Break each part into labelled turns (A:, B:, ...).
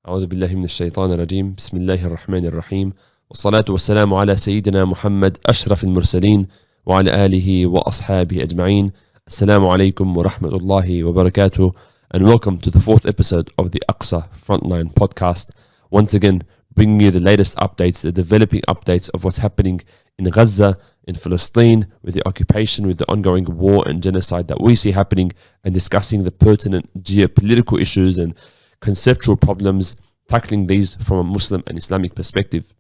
A: أعوذ بالله من الشيطان الرجيم بسم الله الرحمن الرحيم والصلاة والسلام على سيدنا محمد أشرف المرسلين وعلى آله وأصحابه أجمعين. Assalamu alaikum wa rahmatullahi wa barakatuh, and welcome to the fourth episode of the Aqsa Frontline podcast. Once again, bringing you the latest updates, the developing updates of what's happening in Gaza, in Palestine, with the occupation, with the ongoing war and genocide that we see happening, and discussing the pertinent geopolitical issues and conceptual problems, tackling these from a Muslim and Islamic perspective.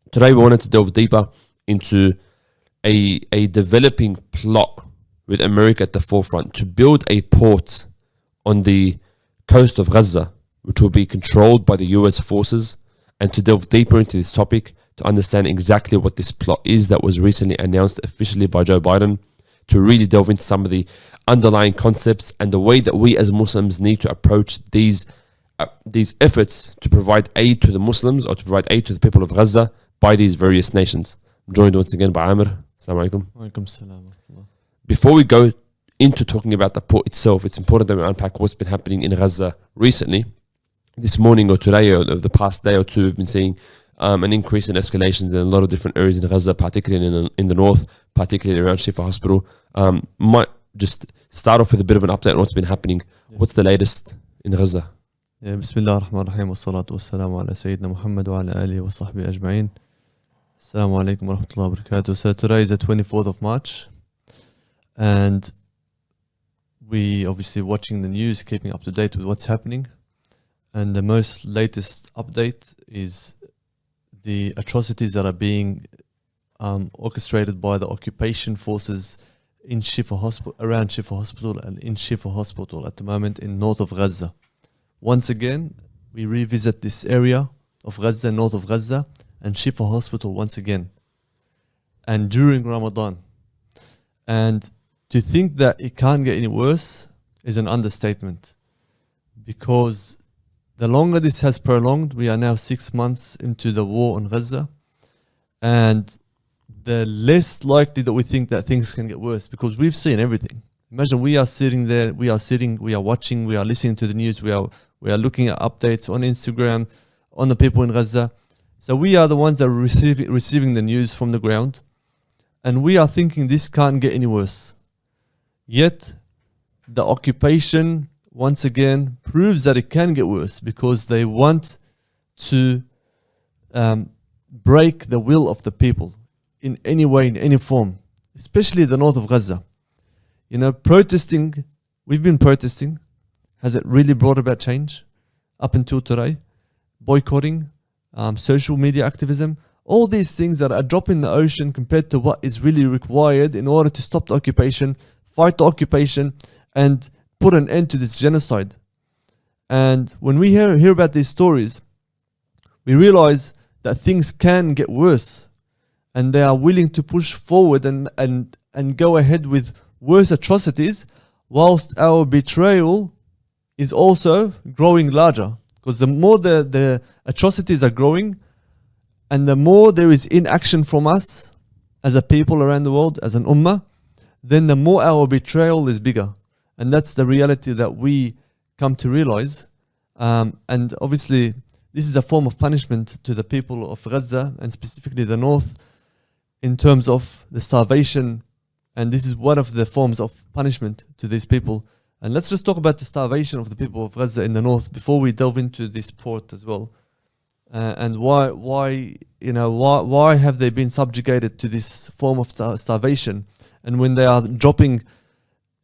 A: Today we wanted to delve deeper into a developing plot with America at the forefront to build a port on the coast of Gaza, which will be controlled by the US forces, and to delve deeper into this topic, to understand exactly what this plot is that was recently announced officially by Joe Biden, to really delve into some of the underlying concepts and the way that we as Muslims need to approach these efforts to provide aid to the Muslims or to provide aid to the people of Gaza by these various nations. I'm joined once again by Amir. Assalamu alaikum.
B: Wa alaikum salam.
A: Before we go into talking about the port itself, it's important that we unpack what's been happening in Gaza recently. This morning or today or the past day or two, we've been seeing an increase in escalations in a lot of different areas in Gaza, particularly in the north, particularly around Shifa Hospital. Might just start off with a bit of an update on what's been happening. Yeah. What's the latest in Gaza?
B: Yeah, Bismillah ar-Rahman ar-Rahim wa salatu wa salamu ala Sayyidina Muhammad wa ala alihi wa sahbihi ajma'in. Assalamu alaikum wa rahmatullahi wa barakatuh. So today is the 24th of March. And we obviously watching the news, keeping up to date with what's happening. And the most latest update is the atrocities that are being orchestrated by the occupation forces in Shifa Hospital, around Shifa Hospital and in Shifa Hospital at the moment in north of Gaza. Once again, we revisit this area of Gaza, north of Gaza, and Shifa Hospital once again. And during Ramadan. And to think that it can't get any worse is an understatement, because the longer this has prolonged, we are now 6 months into the war on Gaza, and the less likely that we think that things can get worse, because we've seen everything. Imagine we are sitting there, we are watching, we are listening to the news, we are looking at updates on Instagram, on the people in Gaza. So we are the ones that are receiving the news from the ground, and we are thinking this can't get any worse. Yet, the occupation, once again, proves that it can get worse, because they want to break the will of the people in any way, in any form, especially the north of Gaza. You know, protesting, we've been protesting. Has it really brought about change up until today? Boycotting, social media activism, all these things that are a drop in the ocean compared to what is really required in order to stop the occupation, fight the occupation, and put an end to this genocide. And when we hear about these stories, we realize that things can get worse, and they are willing to push forward and go ahead with worse atrocities, whilst our betrayal is also growing larger. Because the more the atrocities are growing, and the more there is inaction from us as a people around the world, as an ummah, then the more our betrayal is bigger. And that's the reality that we come to realize. And obviously, this is a form of punishment to the people of Gaza, and specifically the north, in terms of the starvation. And this is one of the forms of punishment to these people. And let's just talk about the starvation of the people of Gaza in the north before we delve into this port as well. And why have they been subjugated to this form of starvation? And when they are dropping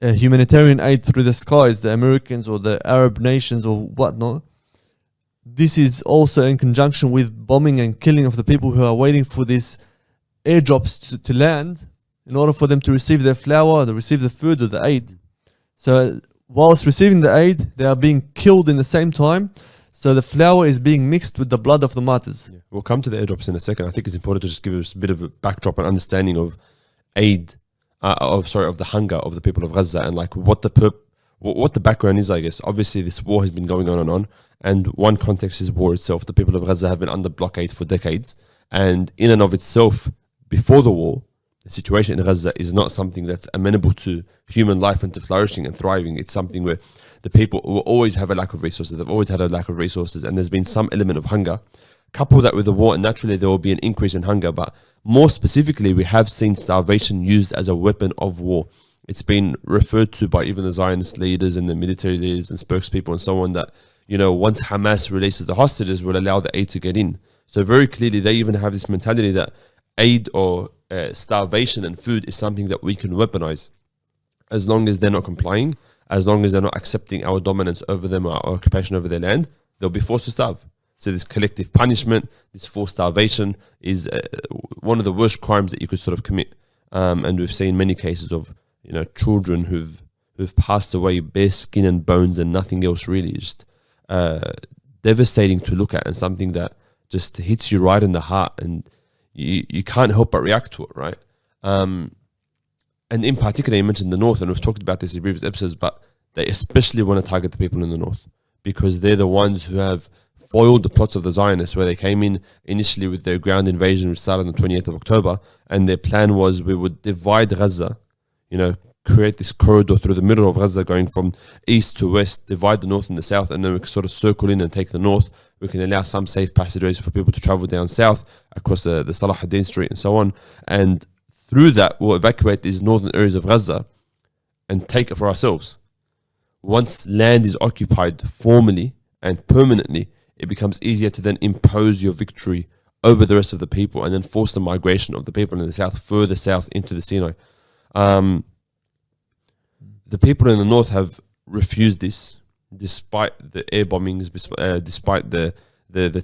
B: humanitarian aid through the skies, the Americans or the Arab nations or whatnot, this is also in conjunction with bombing and killing of the people who are waiting for these airdrops to land in order for them to receive their flour, to receive the food or the aid. So whilst receiving the aid, they are being killed in the same time. So the flour is being mixed with the blood of the martyrs. Yeah.
A: We'll come to the airdrops in a second. I think it's important to just give us a bit of a backdrop and understanding of aid, of the hunger of the people of Gaza, and like what the background is, I guess. Obviously, this war has been going on, and one context is war itself. The people of Gaza have been under blockade for decades, and in and of itself, before the war, the situation in Gaza is not something that's amenable to human life and to flourishing and thriving. It's something where the people will always have a lack of resources. They've always had a lack of resources, and there's been some element of hunger. Couple that with the war, and naturally there will be an increase in hunger. But more specifically, we have seen starvation used as a weapon of war. It's been referred to by even the Zionist leaders and the military leaders and spokespeople and so on that, you know, once Hamas releases the hostages, will allow the aid to get in. So very clearly, they even have this mentality that aid or starvation and food is something that we can weaponize. As long as they're not complying, as long as they're not accepting our dominance over them or our occupation over their land, they'll be forced to starve. So this collective punishment, this forced starvation is one of the worst crimes that you could sort of commit. And we've seen many cases of, you know, children who've passed away bare skin and bones and nothing else really. Just devastating to look at, and something that just hits you right in the heart, and you can't help but react to it, right? And in particular, you mentioned the North, and we've talked about this in previous episodes, but they especially want to target the people in the North because they're the ones who have foiled the plots of the Zionists, where they came in initially with their ground invasion, which started on the 28th of October, and their plan was we would divide Gaza, you know, create this corridor through the middle of Gaza going from east to west, divide the north and the south, and then we can sort of circle in and take the north. We can allow some safe passageways for people to travel down south across the Salah ad-Din Street and so on. And through that, we'll evacuate these northern areas of Gaza and take it for ourselves. Once land is occupied formally and permanently, it becomes easier to then impose your victory over the rest of the people and then force the migration of the people in the south further south into the Sinai. The people in the north have refused this, despite the air bombings, despite the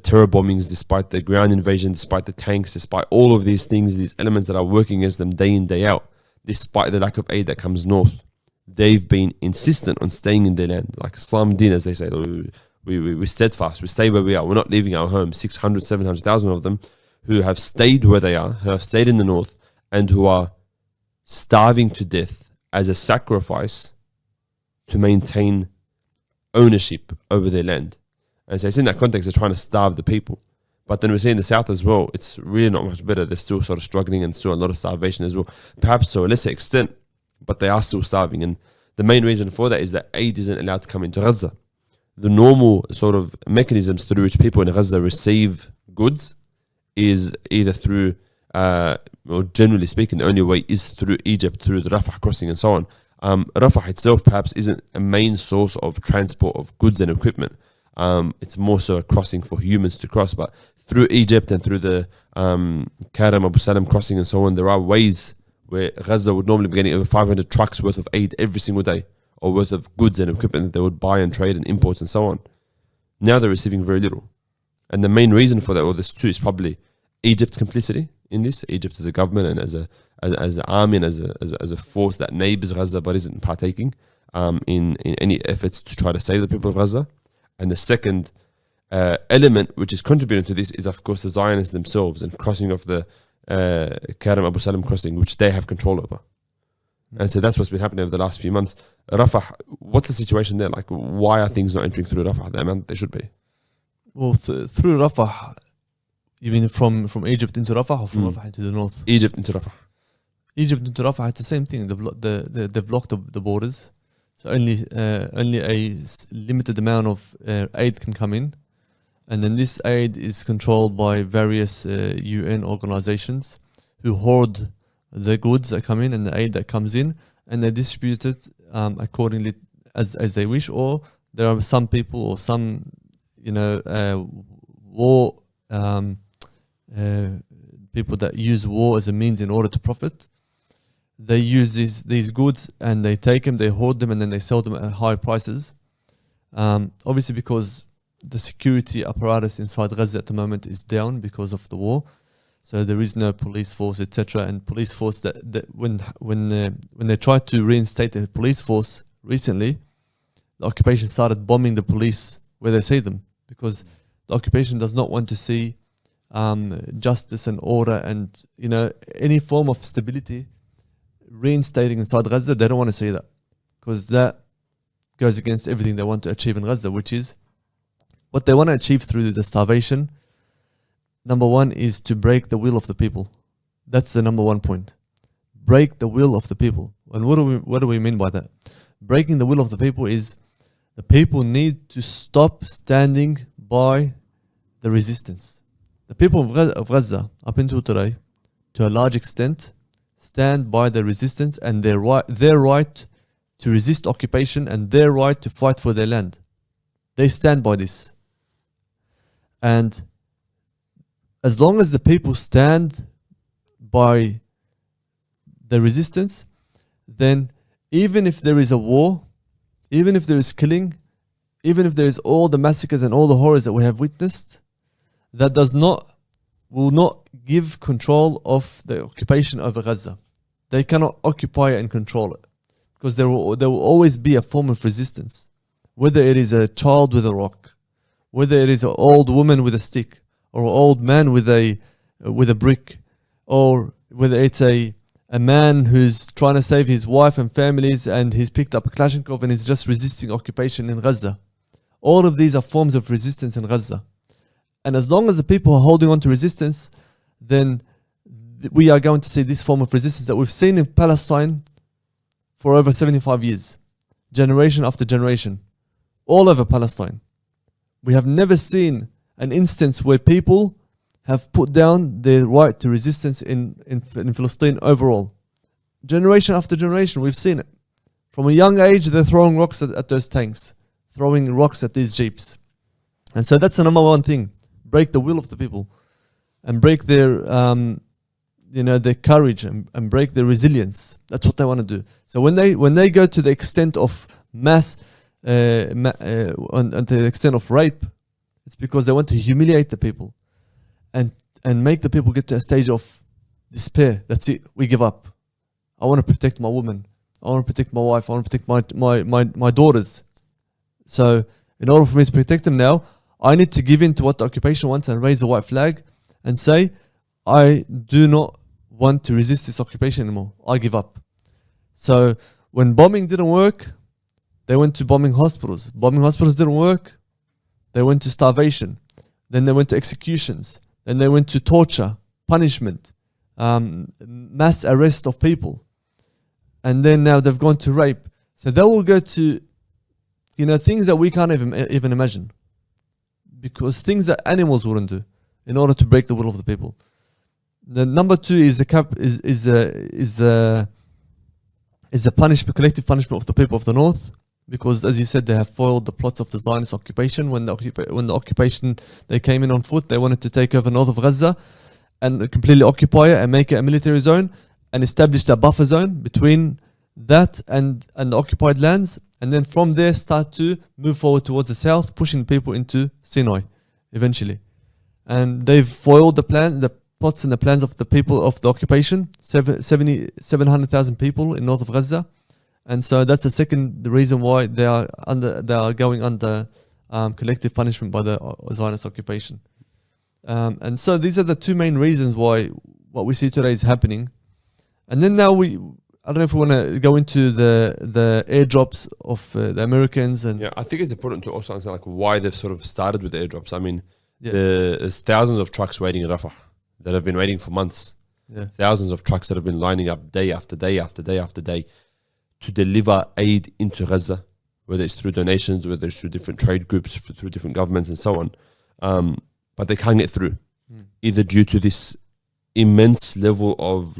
A: terror bombings, despite the ground invasion, despite the tanks, despite all of these things, these elements that are working against them day in, day out, despite the lack of aid that comes north. They've been insistent on staying in their land, like Islam Din, as they say. We're steadfast, we stay where we are, we're not leaving our home. 600, 700,000 of them who have stayed where they are, who have stayed in the north, and who are starving to death as a sacrifice to maintain ownership over their land. And so it's in that context they're trying to starve the people. But then we see in the south as well, it's really not much better. They're still sort of struggling and still a lot of starvation as well. Perhaps to a lesser extent, but they are still starving. And the main reason for that is that aid isn't allowed to come into Gaza. The normal sort of mechanisms through which people in Gaza receive goods is either through, or generally speaking, the only way is through Egypt, through the Rafah crossing and so on. Rafah itself perhaps isn't a main source of transport of goods and equipment. It's more so a crossing for humans to cross, but through Egypt and through the Karam Abu Salam crossing and so on, there are ways where Gaza would normally be getting over 500 trucks worth of aid every single day, or worth of goods and equipment that they would buy and trade and import and so on. Now they're receiving very little. And the main reason for that, or this too, is probably Egypt's complicity in this. Egypt as a government and as an army and as a force that neighbors Gaza but isn't partaking in any efforts to try to save the people of Gaza. And the second element which is contributing to this is, of course, the Zionists themselves and crossing of the Karam Abu Salam crossing, which they have control over. And so that's what's been happening over the last few months. Rafah, what's the situation there? Like, why are things not entering through Rafah the amount they should be?
B: Well, through Rafah, you mean from Egypt into Rafah or from Rafah into the north?
A: Egypt into Rafah.
B: Egypt into Rafah, it's the same thing. They've blocked the borders. So only a limited amount of aid can come in. And then this aid is controlled by various UN organizations who hoard the goods that come in and the aid that comes in, and they distribute it accordingly as they wish. Or there are some people or some, war people that use war as a means in order to profit. They use these goods and they take them, they hoard them, and then they sell them at high prices. Obviously, because the security apparatus inside Gaza at the moment is down because of the war, so there is no police force, etc. And police force that when they tried to reinstate the police force recently, the occupation started bombing the police where they see them, because the occupation does not want to see justice and order and any form of stability reinstating inside Gaza. They don't want to see that, because that goes against everything they want to achieve in Gaza, which is what they want to achieve through the starvation. Number one is to break the will of the people. That's the number one point. break the will of the people. And what do we mean by that? Breaking the will of the people is the people need to stop standing by the resistance. The people of Gaza, up until today, to a large extent, stand by the resistance and their right to resist occupation and their right to fight for their land. They stand by this. And as long as the people stand by the resistance, then even if there is a war, even if there is killing, even if there is all the massacres and all the horrors that we have witnessed, that will not give control of the occupation over Gaza. They cannot occupy and control it, because there will always be a form of resistance, whether it is a child with a rock, whether it is an old woman with a stick, or an old man with a brick, or whether it's a man who's trying to save his wife and families and he's picked up a Kalashnikov and is just resisting occupation in Gaza. All of these are forms of resistance in Gaza. And as long as the people are holding on to resistance, then we are going to see this form of resistance that we've seen in Palestine for over 75 years, generation after generation, all over Palestine. We have never seen an instance where people have put down their right to resistance in Palestine overall. Generation after generation, we've seen it. From a young age, they're throwing rocks at those tanks, throwing rocks at these jeeps. And so that's the number one thing. Break the will of the people and break their their courage and break their resilience. That's what they want to do. So when they go to the extent of mass and to the extent of rape, it's because they want to humiliate the people and make the people get to a stage of despair. That's it. We give up. I want to protect my woman. I want to protect my wife. I want to protect my daughters. So in order for me to protect them now, I need to give in to what the occupation wants and raise a white flag and say, I do not want to resist this occupation anymore. I give up. So when bombing didn't work, they went to bombing hospitals. Bombing hospitals didn't work. They went to starvation. Then they went to executions. Then they went to torture, punishment, mass arrest of people. And then now they've gone to rape. So they will go to, things that we can't even imagine. Because things that animals wouldn't do in order to break the will of the people. The number two is the collective punishment of the people of the north, because as you said, they have foiled the plots of the Zionist occupation. When the occupation they came in on foot, they wanted to take over north of Gaza and completely occupy it and make it a military zone and establish a buffer zone between that and the occupied lands, and then from there start to move forward towards the south, pushing people into Sinai eventually. And they've foiled the plots and the plans of the people of the occupation, 700,000 people in north of Gaza. And so that's the reason why they are going under collective punishment by the Zionist occupation. And so these are the two main reasons why what we see today is happening. And then now I don't know if we want to go into the airdrops of the Americans. And
A: yeah, I think it's important to also understand why they've sort of started with the airdrops. I mean, there's thousands of trucks waiting in Rafah that have been waiting for months.
B: Yeah.
A: Thousands of trucks that have been lining up day after day after day after day to deliver aid into Gaza, whether it's through donations, whether it's through different trade groups, through different governments and so on. But they can't get through, either due to this immense level of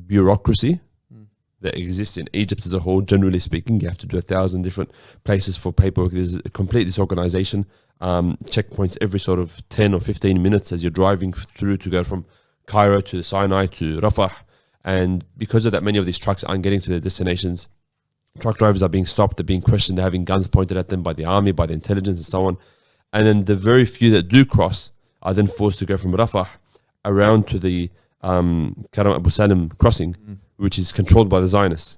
A: bureaucracy that exists in Egypt as a whole. Generally speaking, you have to do 1,000 different places for paperwork. There's a complete disorganization, checkpoints every sort of 10 or 15 minutes as you're driving through to go from Cairo to Sinai to Rafah. And because of that, many of these trucks aren't getting to their destinations. Truck drivers are being stopped, they're being questioned, they're having guns pointed at them by the army, by the intelligence and so on. And then the very few that do cross are then forced to go from Rafah around to the Karam Abu Salim crossing, which is controlled by the Zionists.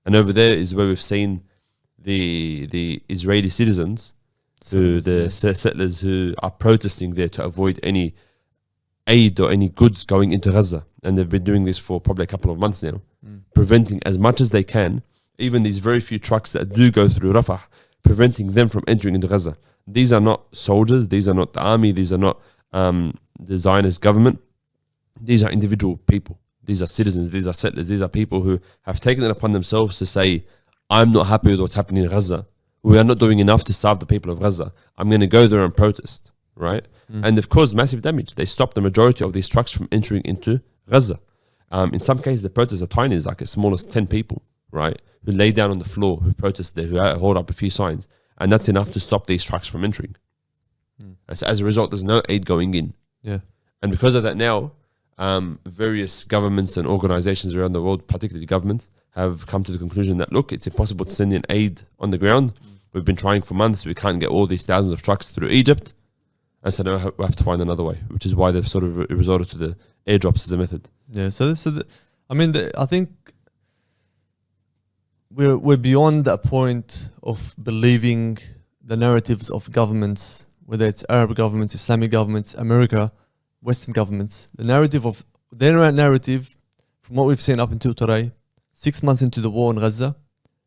A: And over there is where we've seen the Israeli citizens, the settlers who are protesting there to avoid any aid or any goods going into Gaza. And they've been doing this for probably a couple of months now, preventing as much as they can, even these very few trucks that do go through Rafah, preventing them from entering into Gaza. These are not soldiers, these are not the army, these are not the Zionist government. These are individual people. These are citizens, these are settlers, these are people who have taken it upon themselves to say, I'm not happy with what's happening in Gaza. We are not doing enough to serve the people of Gaza. I'm going to go there and protest, right? And they've caused massive damage. They stopped the majority of these trucks from entering into Gaza. In some cases, the protests are tiny. It's like as small as 10 people, right? Who lay down on the floor, who protest there, who hold up a few signs. And that's enough to stop these trucks from entering. And so as a result, there's no aid going in.
B: Yeah.
A: And because of that now, various governments and organizations around the world, particularly governments, have come to the conclusion that, look, it's impossible to send in aid on the ground. We've been trying for months. We can't get all these thousands of trucks through Egypt. And so now we have to find another way, which is why they've sort of resorted to the airdrops as a method.
B: Yeah. I think we're beyond that point of believing the narratives of governments, whether it's Arab governments, Islamic governments, America, Western governments. The narrative of their narrative, from what we've seen up until today, 6 months into the war in Gaza,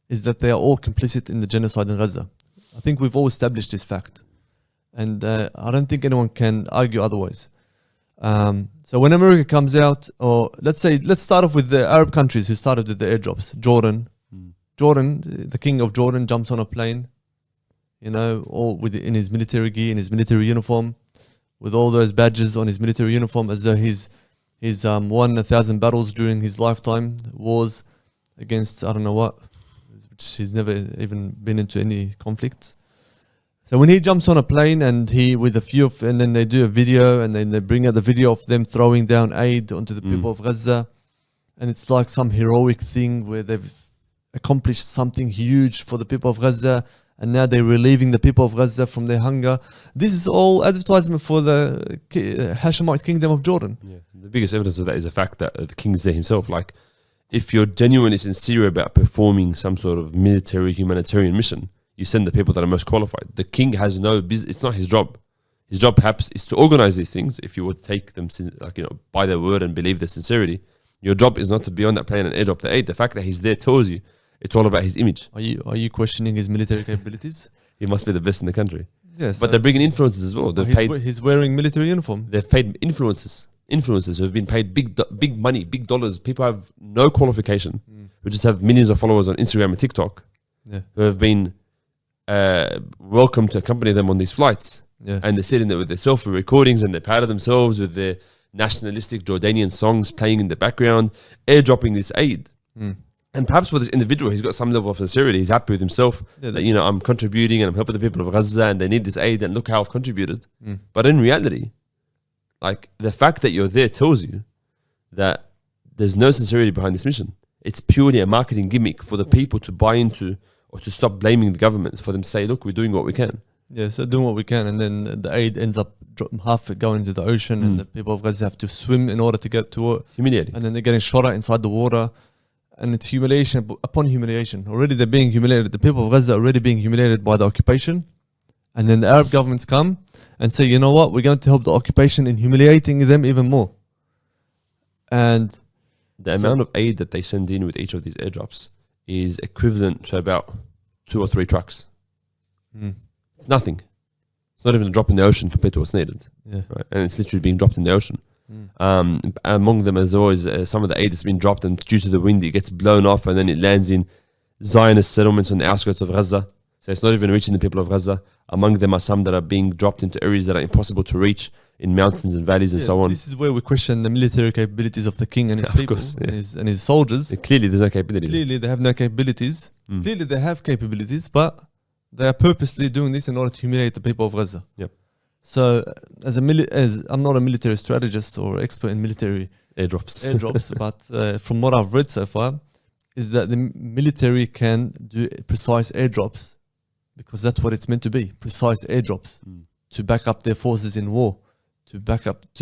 B: is that they are all complicit in the genocide in Gaza. I think we've all established this fact. And I don't think anyone can argue otherwise. So when America comes out, or let's start off with the Arab countries who started with the airdrops. Jordan, the king of Jordan, jumps on a plane, all in his military gear, in his military uniform, with all those badges on his military uniform, as though he's won 1,000 battles during his lifetime, wars against I don't know what, which he's never even been into any conflicts. So when he jumps on a plane and then they do a video, and then they bring out the video of them throwing down aid onto the people of Gaza, and it's like some heroic thing where they've accomplished something huge for the people of Gaza, and now they're relieving the people of Gaza from their hunger. This is all advertisement for the Hashemite kingdom of Jordan.
A: Yeah. The biggest evidence of that is the fact that the king is there himself. Like, if you're genuinely sincere about performing some sort of military humanitarian mission, you send the people that are most qualified. The king has no business. It's not his job. His job perhaps is to organize these things. If you would take them by their word and believe their sincerity, your job is not to be on that plane and airdrop the aid. The fact that he's there tells you it's all about his image.
B: Are you questioning his military capabilities?
A: He must be the best in the country.
B: Yes,
A: but they're bringing influencers as well.
B: He's wearing military uniform.
A: They've paid influencers who have been paid big money, big dollars. People have no qualification, who just have millions of followers on Instagram and TikTok, who have been welcome to accompany them on these flights. And they're sitting there with their selfie recordings, and they're proud of themselves with their nationalistic Jordanian songs playing in the background, airdropping this aid. And perhaps for this individual, he's got some level of sincerity. He's happy with himself that, I'm contributing and I'm helping the people of Gaza, and they need this aid, and look how I've contributed. But in reality, like, the fact that you're there tells you that there's no sincerity behind this mission. It's purely a marketing gimmick for the people to buy into, or to stop blaming the government, for them to say, look, we're doing what we can.
B: Yeah, so doing what we can, and then the aid ends up half going into the ocean, and the people of Gaza have to swim in order to get to it.
A: Humiliating.
B: And then they're getting shot at inside the water. And it's humiliation upon humiliation. Already they're being humiliated. The people of Gaza are already being humiliated by the occupation. And then the Arab governments come and say, you know what, we're going to help the occupation in humiliating them even more. And
A: the amount of aid that they send in with each of these airdrops is equivalent to about 2 or 3 trucks. It's nothing. It's not even a drop in the ocean compared to what's needed. Right? And it's literally being dropped in the ocean. Among them, as always, some of the aid that's been dropped, and due to the wind, it gets blown off, and then it lands in Zionist settlements on the outskirts of Gaza. So it's not even reaching the people of Gaza. Among them are some that are being dropped into areas that are impossible to reach, in mountains and valleys and so on.
B: This is where we question the military capabilities of the king and his people, and his soldiers.
A: Clearly, there's no capability.
B: Clearly, they have no capabilities. Clearly, they have capabilities, but they are purposely doing this in order to humiliate the people of Gaza. So, as I'm not a military strategist or expert in military airdrops, but from what I've read so far, is that the military can do precise airdrops, because that's what it's meant to be: precise airdrops to back up their forces in war, to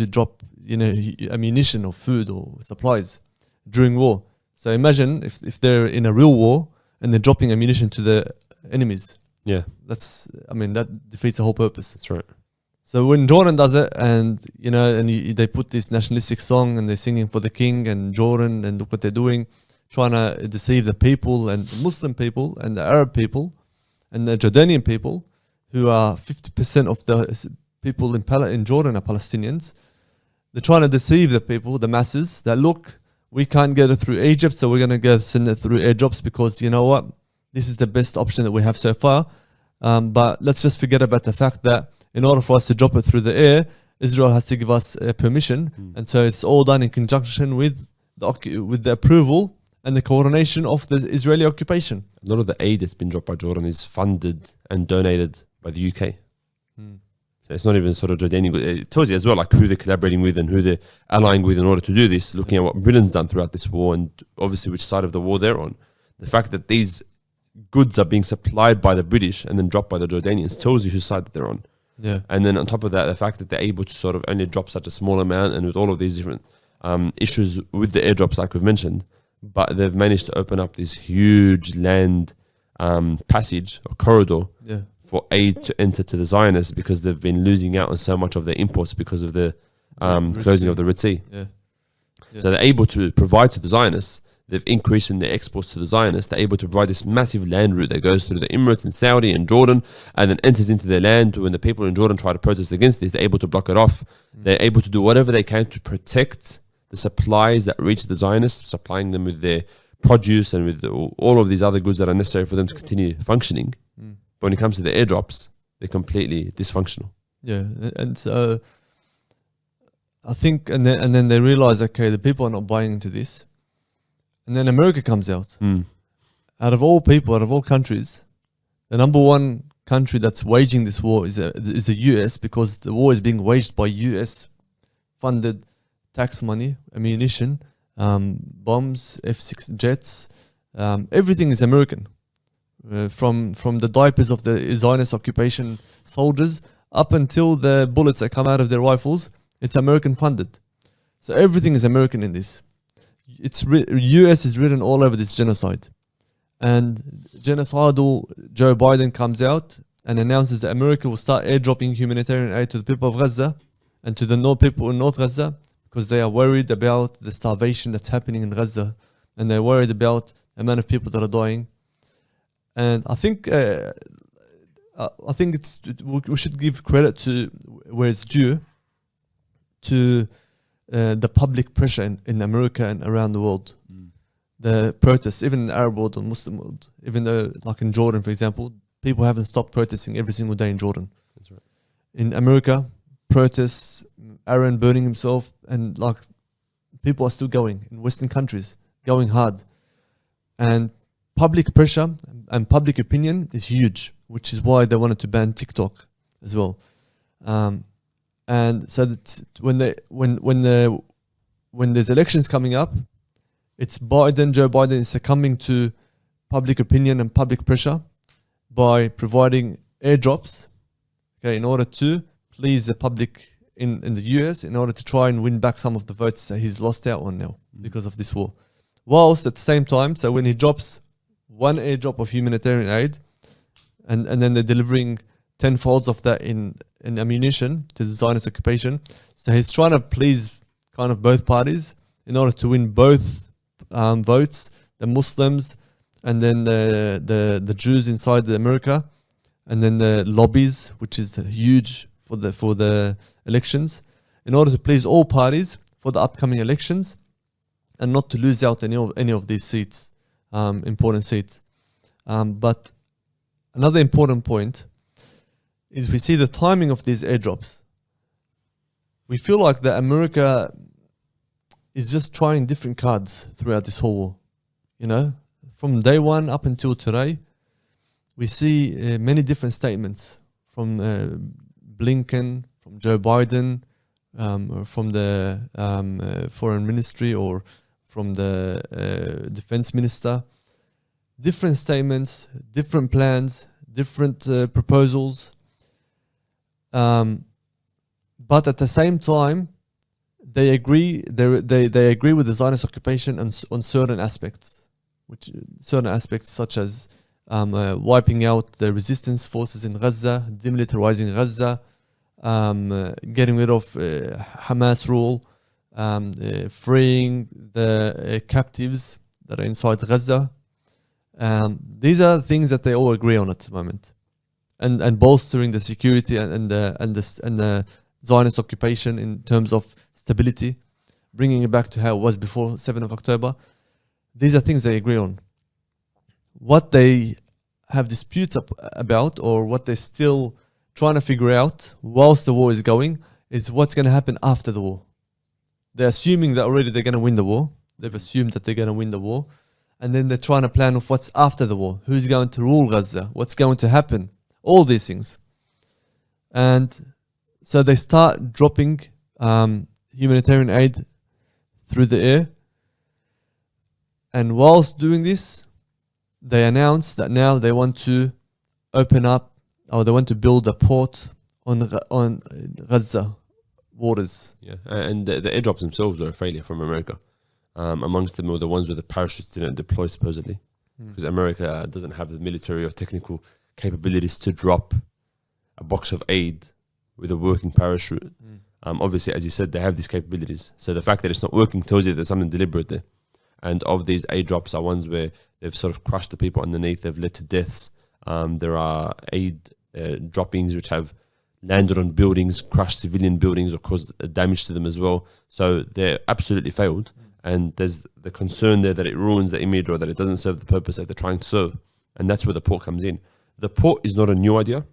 B: drop ammunition or food or supplies during war. So imagine if they're in a real war and they're dropping ammunition to the enemies. That defeats the whole purpose.
A: That's right.
B: So when Jordan does it, and they put this nationalistic song, and they're singing for the king and Jordan, and look what they're doing, trying to deceive the people, and the Muslim people, and the Arab people, and the Jordanian people, who are 50% of the people in Jordan are Palestinians. They're trying to deceive the people, the masses, that look, we can't get it through Egypt, so we're going to go send it through airdrops because you know what? This is the best option that we have so far. But let's just forget about the fact that in order for us to drop it through the air, Israel has to give us permission. And so it's all done in conjunction with the approval and the coordination of the Israeli occupation.
A: A lot of the aid that's been dropped by Jordan is funded and donated by the UK. So it's not even sort of Jordanian. It tells you as well like who they're collaborating with and who they're allying with in order to do this, looking at what Britain's done throughout this war and obviously which side of the war they're on. The fact that these goods are being supplied by the British and then dropped by the Jordanians tells you whose side that they're on.
B: Yeah.
A: And then on top of that, the fact that they're able to sort of only drop such a small amount and with all of these different issues with the airdrops like we've mentioned, but they've managed to open up this huge land passage or corridor for aid to enter to the Zionists because they've been losing out on so much of their imports because of the closing of the Red Sea. So they're able to provide to the Zionists. They've increased in their exports to the Zionists. They're able to provide this massive land route that goes through the Emirates and Saudi and Jordan and then enters into their land. When the people in Jordan try to protest against this, they're able to block it off. They're able to do whatever they can to protect the supplies that reach the Zionists, supplying them with their produce and with all of these other goods that are necessary for them to continue functioning. But when it comes to the airdrops, they're completely dysfunctional.
B: Yeah, and so I think, and then they realize, okay, the people are not buying into this. And then America comes out. Out of all people, out of all countries, the number one country that's waging this war is the US, because the war is being waged by US funded tax money, ammunition, bombs, F-6 jets, everything is American. From the diapers of the Zionist occupation soldiers up until the bullets that come out of their rifles, it's American funded. So everything is American in this. US is written all over this genocide. And genocidal Joe Biden comes out and announces that America will start airdropping humanitarian aid to the people of Gaza and to the people in North Gaza because they are worried about the starvation that's happening in Gaza and they're worried about the amount of people that are dying. And I think we should give credit to where it's due to the public pressure in America and around the world. The protests, even in the Arab world and Muslim world, even though like in Jordan, for example, people haven't stopped protesting every single day in Jordan.
A: That's right.
B: In America, protests, Aaron burning himself, and like people are still going in Western countries, going hard. And public pressure and public opinion is huge, which is why they wanted to ban TikTok as well. And so that when there's elections coming up, it's Joe Biden is succumbing to public opinion and public pressure by providing airdrops, okay, in order to please the public in the US, in order to try and win back some of the votes that he's lost out on now because of this war. Whilst at the same time, so when he drops one airdrop of humanitarian aid, and then they're delivering 10-folds of that in ammunition to the Zionist occupation, so he's trying to please kind of both parties in order to win both votes, the Muslims and then the Jews inside America, and then the lobbies, which is huge for the elections, in order to please all parties for the upcoming elections and not to lose out any of these seats, important seats. But another important point is we see the timing of these airdrops. We feel like that America is just trying different cards throughout this whole war. You know, from day one up until today, we see many different statements from Blinken, from Joe Biden, or from the foreign ministry, or from the defense minister. Different statements, different plans, different proposals. But at the same time, they agree. They agree with the Zionist occupation on certain aspects, such as wiping out the resistance forces in Gaza, demilitarizing Gaza, getting rid of Hamas rule, freeing the captives that are inside Gaza. These are things that they all agree on at the moment, and bolstering the security and the Zionist occupation in terms of stability, bringing it back to how it was before 7th of October. These are things they agree on. What they have disputes about, or what they're still trying to figure out whilst the war is going, is what's going to happen after the war. They're assuming that already they're going to win the war. They've assumed that they're going to win the war. And then they're trying to plan of what's after the war. Who's going to rule Gaza? What's going to happen? All these things. And so they start dropping humanitarian aid through the air. And whilst doing this, they announced that now they want to open up, or they want to build a port on Gaza waters.
A: Yeah, and the airdrops themselves were a failure from America. Amongst them were the ones where the parachutes didn't deploy, supposedly, because America doesn't have the military or technical capabilities to drop a box of aid with a working parachute. Obviously, as you said, they have these capabilities. So the fact that it's not working tells you there's something deliberate there. And of these aid drops are ones where they've sort of crushed the people underneath, they've led to deaths. There are aid droppings which have landed on buildings, crushed civilian buildings, or caused damage to them as well. So they're absolutely failed. And there's the concern there that it ruins the image, or that it doesn't serve the purpose that they're trying to serve. And that's where the port comes in. The port is not a new idea.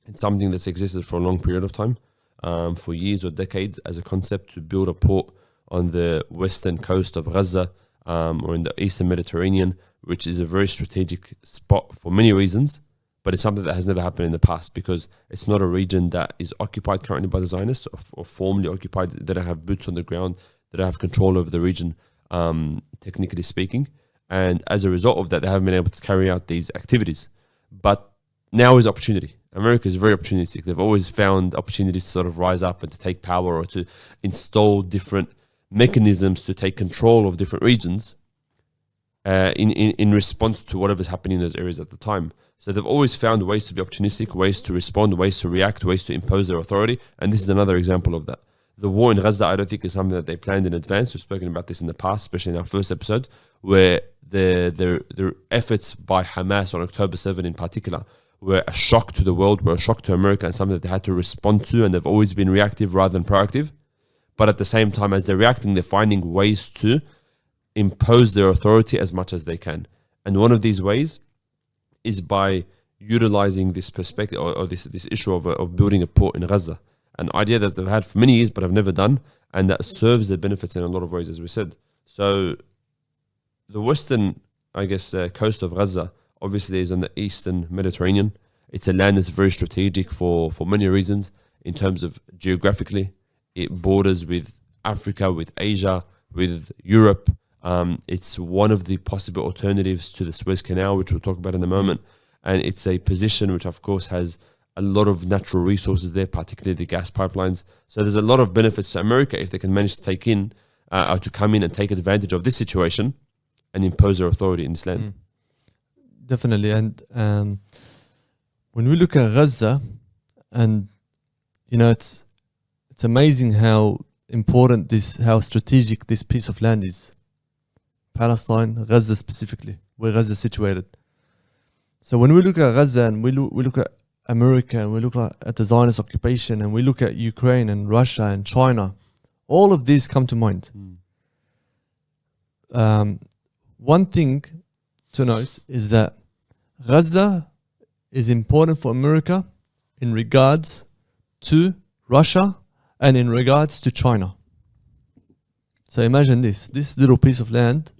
A: It's something that's existed for a long period of time, for years or decades, as a concept to build a port on the western coast of Gaza, or in the eastern Mediterranean, which is a very strategic spot for many reasons. But it's something that has never happened in the past, because it's not a region that is occupied currently by the Zionists, or formerly occupied. They don't have boots on the ground. They don't have control over the region, technically speaking. And as a result of that, they haven't been able to carry out these activities. But now is opportunity. America is very opportunistic. They've always found opportunities to sort of rise up and to take power, or to install different mechanisms to take control of different regions in response to whatever's happening in those areas at the time. So they've always found ways to be opportunistic, ways to respond, ways to react, ways to impose their authority. And this is another example of that. The war in Gaza, I don't think, is something that they planned in advance. We've spoken about this in the past, especially in our first episode, where the efforts by Hamas on October 7 in particular were a shock to the world, were a shock to America, and something that they had to respond to, and they've always been reactive rather than proactive. But at the same time, as they're reacting, they're finding ways to impose their authority as much as they can. And one of these ways is by utilizing this perspective, or this issue of building a port in Gaza. An idea that they've had for many years but have never done, and that serves their benefits in a lot of ways, as we said. So the western, coast of Gaza obviously is on the eastern Mediterranean. It's a land that's very strategic for many reasons. In terms of geographically, it borders with Africa, with Asia, with Europe. It's one of the possible alternatives to the Suez Canal, which we'll talk about in a moment. And it's a position which, of course, has a lot of natural resources there, particularly the gas pipelines. So there's a lot of benefits to America if they can manage to take in, or to come in and take advantage of this situation and impose their authority in this land.
B: Definitely. And when we look at Gaza, and it's amazing how important how strategic this piece of land is. Palestine, Gaza specifically, where Gaza is situated. So when we look at Gaza, and we look at America, and we look at the Zionist occupation, and we look at Ukraine and Russia and China, all of these come to mind. One thing to note is that Gaza is important for America in regards to Russia and in regards to China. So imagine this little piece of land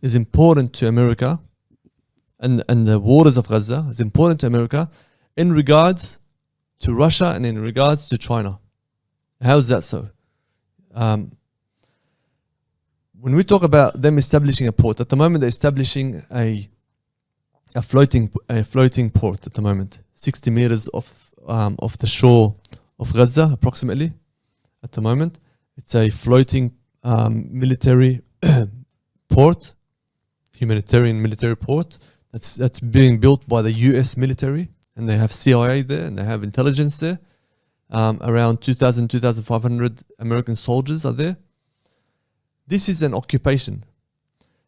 B: is important to America, and the waters of Gaza is important to America in regards to Russia and in regards to China. How is that so? When we talk about them establishing a port, at the moment they're establishing a floating port at the moment, 60 meters off the shore of Gaza, approximately. At the moment, it's a floating military port, humanitarian military port that's being built by the US military, and they have CIA there, and they have intelligence there. Around 2,000, 2,500 American soldiers are there. This is an occupation.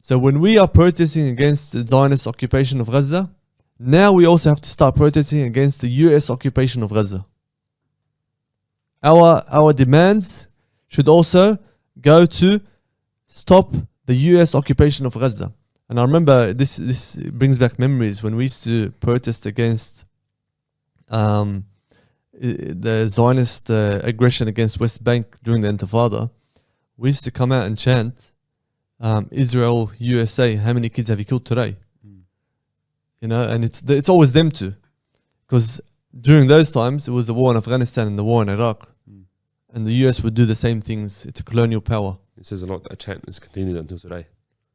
B: So when we are protesting against the Zionist occupation of Gaza, now we also have to start protesting against the US occupation of Gaza. Our demands should also go to stop the US occupation of Gaza. And I remember this brings back memories when we used to protest against the Zionist aggression against West Bank during the Intifada. We used to come out and chant, Israel, USA, how many kids have you killed today? You know, and it's always them two. Because during those times, it was the war in Afghanistan and the war in Iraq. And the US would do the same things. It's a colonial power.
A: It says a lot that chant is continued until today.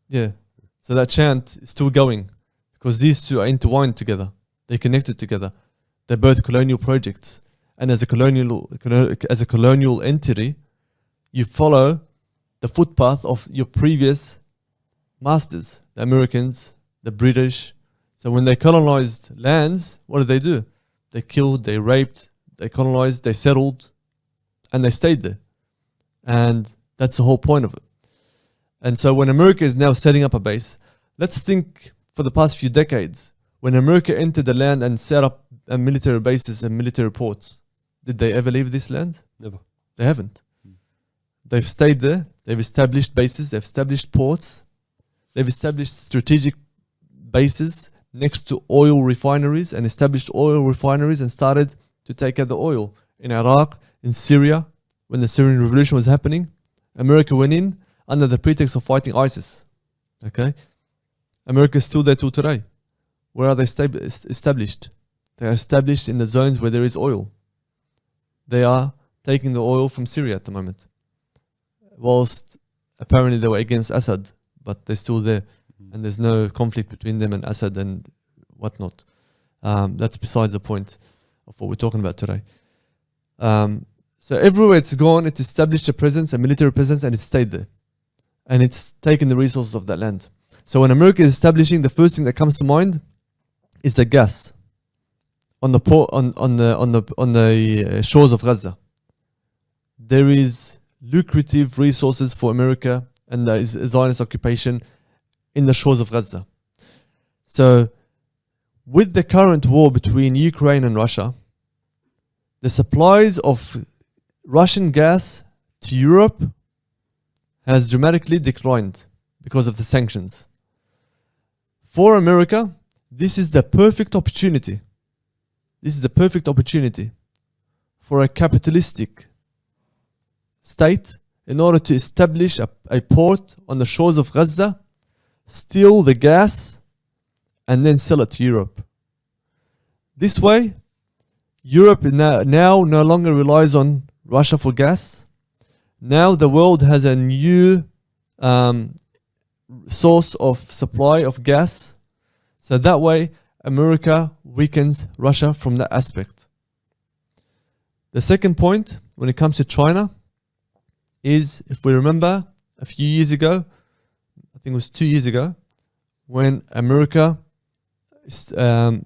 B: Yeah. So that chant is still going because these two are intertwined together. They're connected together. They're both colonial projects. And as a colonial entity, you follow the footpath of your previous masters, the Americans, the British. So when they colonized lands, what did they do? They killed, they raped, they colonized, they settled, and they stayed there. And that's the whole point of it. And so when America is now setting up a base, let's think for the past few decades, when America entered the land and set up a military bases and military ports, did they ever leave this land?
A: Never.
B: They haven't. They've stayed there. They've established bases. They've established ports. They've established strategic bases next to oil refineries and established oil refineries and started to take out the oil. In Iraq, in Syria, when the Syrian revolution was happening, America went in under the pretext of fighting ISIS. Okay? America is still there till today. Where are they established? They are established in the zones where there is oil. They are taking the oil from Syria at the moment. Whilst apparently they were against Assad, but they're still there. And there's no conflict between them and Assad and whatnot. That's besides the point of what we're talking about today. So everywhere it's gone, it's established a presence, a military presence, and it's stayed there. And it's taken the resources of that land. So when America is establishing, the first thing that comes to mind is the gas on the shores of Gaza. There is lucrative resources for America and the Zionist occupation in the shores of Gaza. So with the current war between Ukraine and Russia, the supplies of Russian gas to Europe has dramatically declined because of the sanctions. For America, this is the perfect opportunity. This is the perfect opportunity for a capitalistic state in order to establish a port on the shores of Gaza, steal the gas, and then sell it to Europe. This way, Europe now no longer relies on Russia for gas. Now the world has a new source of supply of gas. So that way, America weakens Russia from that aspect. The second point, when it comes to China, is, if we remember, a few years ago, I think it was 2 years ago, when America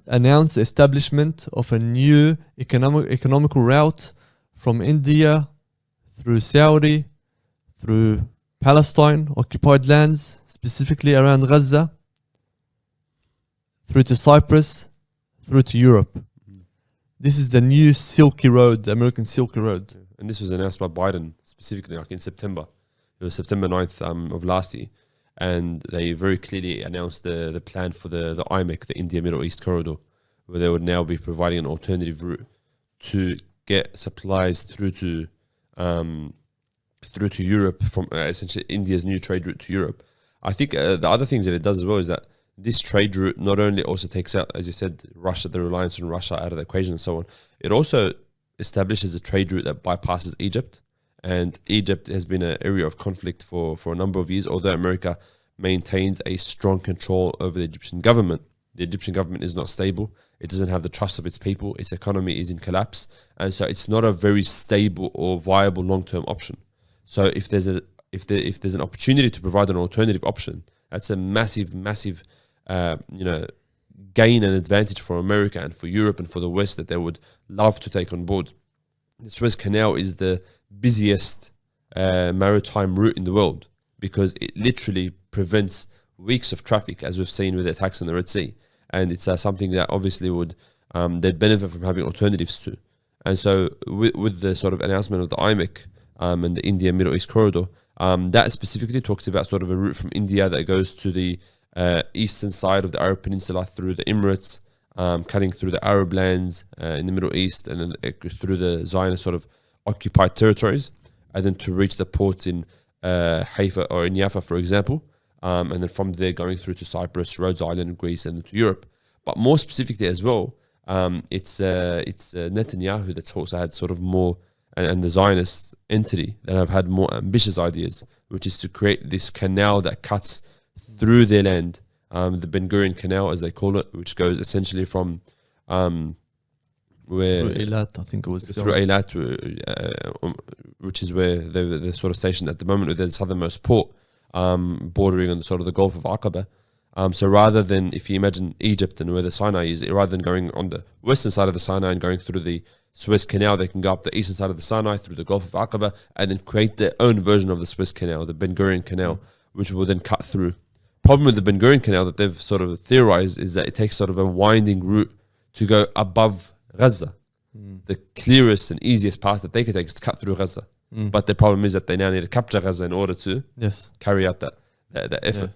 B: announced the establishment of a new economical route from India through Saudi, through Palestine, occupied lands, specifically around Gaza, through to Cyprus, through to Europe. This is the new Silky Road, the American Silky Road.
A: And this was announced by Biden specifically like in September. It was September 9th of last year. And they very clearly announced the plan for the IMEC, the India Middle East Corridor, where they would now be providing an alternative route to get supplies through to Europe from essentially India's new trade route to Europe. I think the other things that it does as well is that this trade route not only also takes out, as you said, Russia, the reliance on Russia out of the equation and so on, it also establishes a trade route that bypasses Egypt. And Egypt has been an area of conflict for a number of years, although America maintains a strong control over the Egyptian government. The Egyptian government is not stable. It doesn't have the trust of its people. Its economy is in collapse. And so it's not a very stable or viable long-term option. So if there's an opportunity to provide an alternative option, that's a massive gain and advantage for America and for Europe and for the West that they would love to take on board. The Suez Canal is the busiest maritime route in the world because it literally prevents weeks of traffic, as we've seen with the attacks in the Red Sea. And it's something that obviously would they'd benefit from having alternatives to. And so with the sort of announcement of the IMEC and the India Middle East Corridor, That specifically talks about sort of a route from India that goes to the eastern side of the Arab Peninsula through the Emirates, cutting through the Arab lands in the Middle East, and then through the Zionist sort of occupied territories, and then to reach the ports in Haifa or in Jaffa, for example, and then from there going through to Cyprus, Rhodes Island, Greece, and to Europe. But more specifically as well, it's Netanyahu that's also had sort of more, and the Zionist entity that have had more ambitious ideas, which is to create this canal that cuts through their land, the Ben Gurion Canal, as they call it, which goes essentially from where
B: Through Eilat, I think it was.
A: through Eilat, which is where they're sort of stationed at the moment, with the southernmost port, bordering on sort of the Gulf of Aqaba. So rather than, if you imagine Egypt and where the Sinai is, rather than going on the western side of the Sinai and going through the Suez Canal, they can go up the eastern side of the Sinai through the Gulf of Aqaba and then create their own version of the Suez Canal, the Ben Gurion Canal, which will then cut through. Problem with the Ben Gurion Canal that they've sort of theorized is that it takes sort of a winding route to go above Gaza. The clearest and easiest path that they could take is to cut through Gaza. But the problem is that they now need to capture Gaza in order to carry out that effort.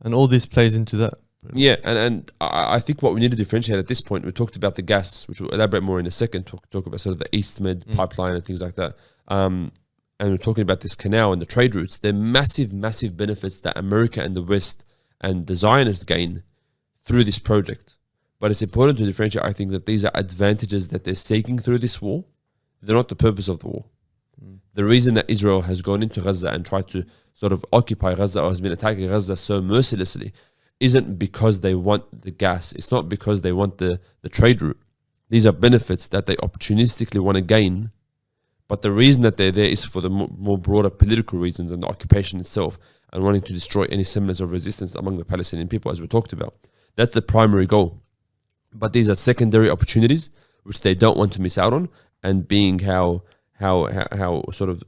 B: And all this plays into that.
A: Yeah, and I think what we need to differentiate at this point, we talked about the gas, which we'll elaborate more in a second, talk about sort of the East Med pipeline and things like that. And we're talking about this canal and the trade routes. They're massive, massive benefits that America and the West and the Zionists gain through this project. But it's important to differentiate, I think, that these are advantages that they're seeking through this war. They're not the purpose of the war. The reason that Israel has gone into Gaza and tried to sort of occupy Gaza or has been attacking Gaza so mercilessly isn't because they want the gas. It's not because they want the trade route. These are benefits that they opportunistically want to gain. But the reason that they're there is for the more broader political reasons and the occupation itself and wanting to destroy any semblance of resistance among the Palestinian people, as we talked about. That's the primary goal. But these are secondary opportunities which they don't want to miss out on, and being how sort of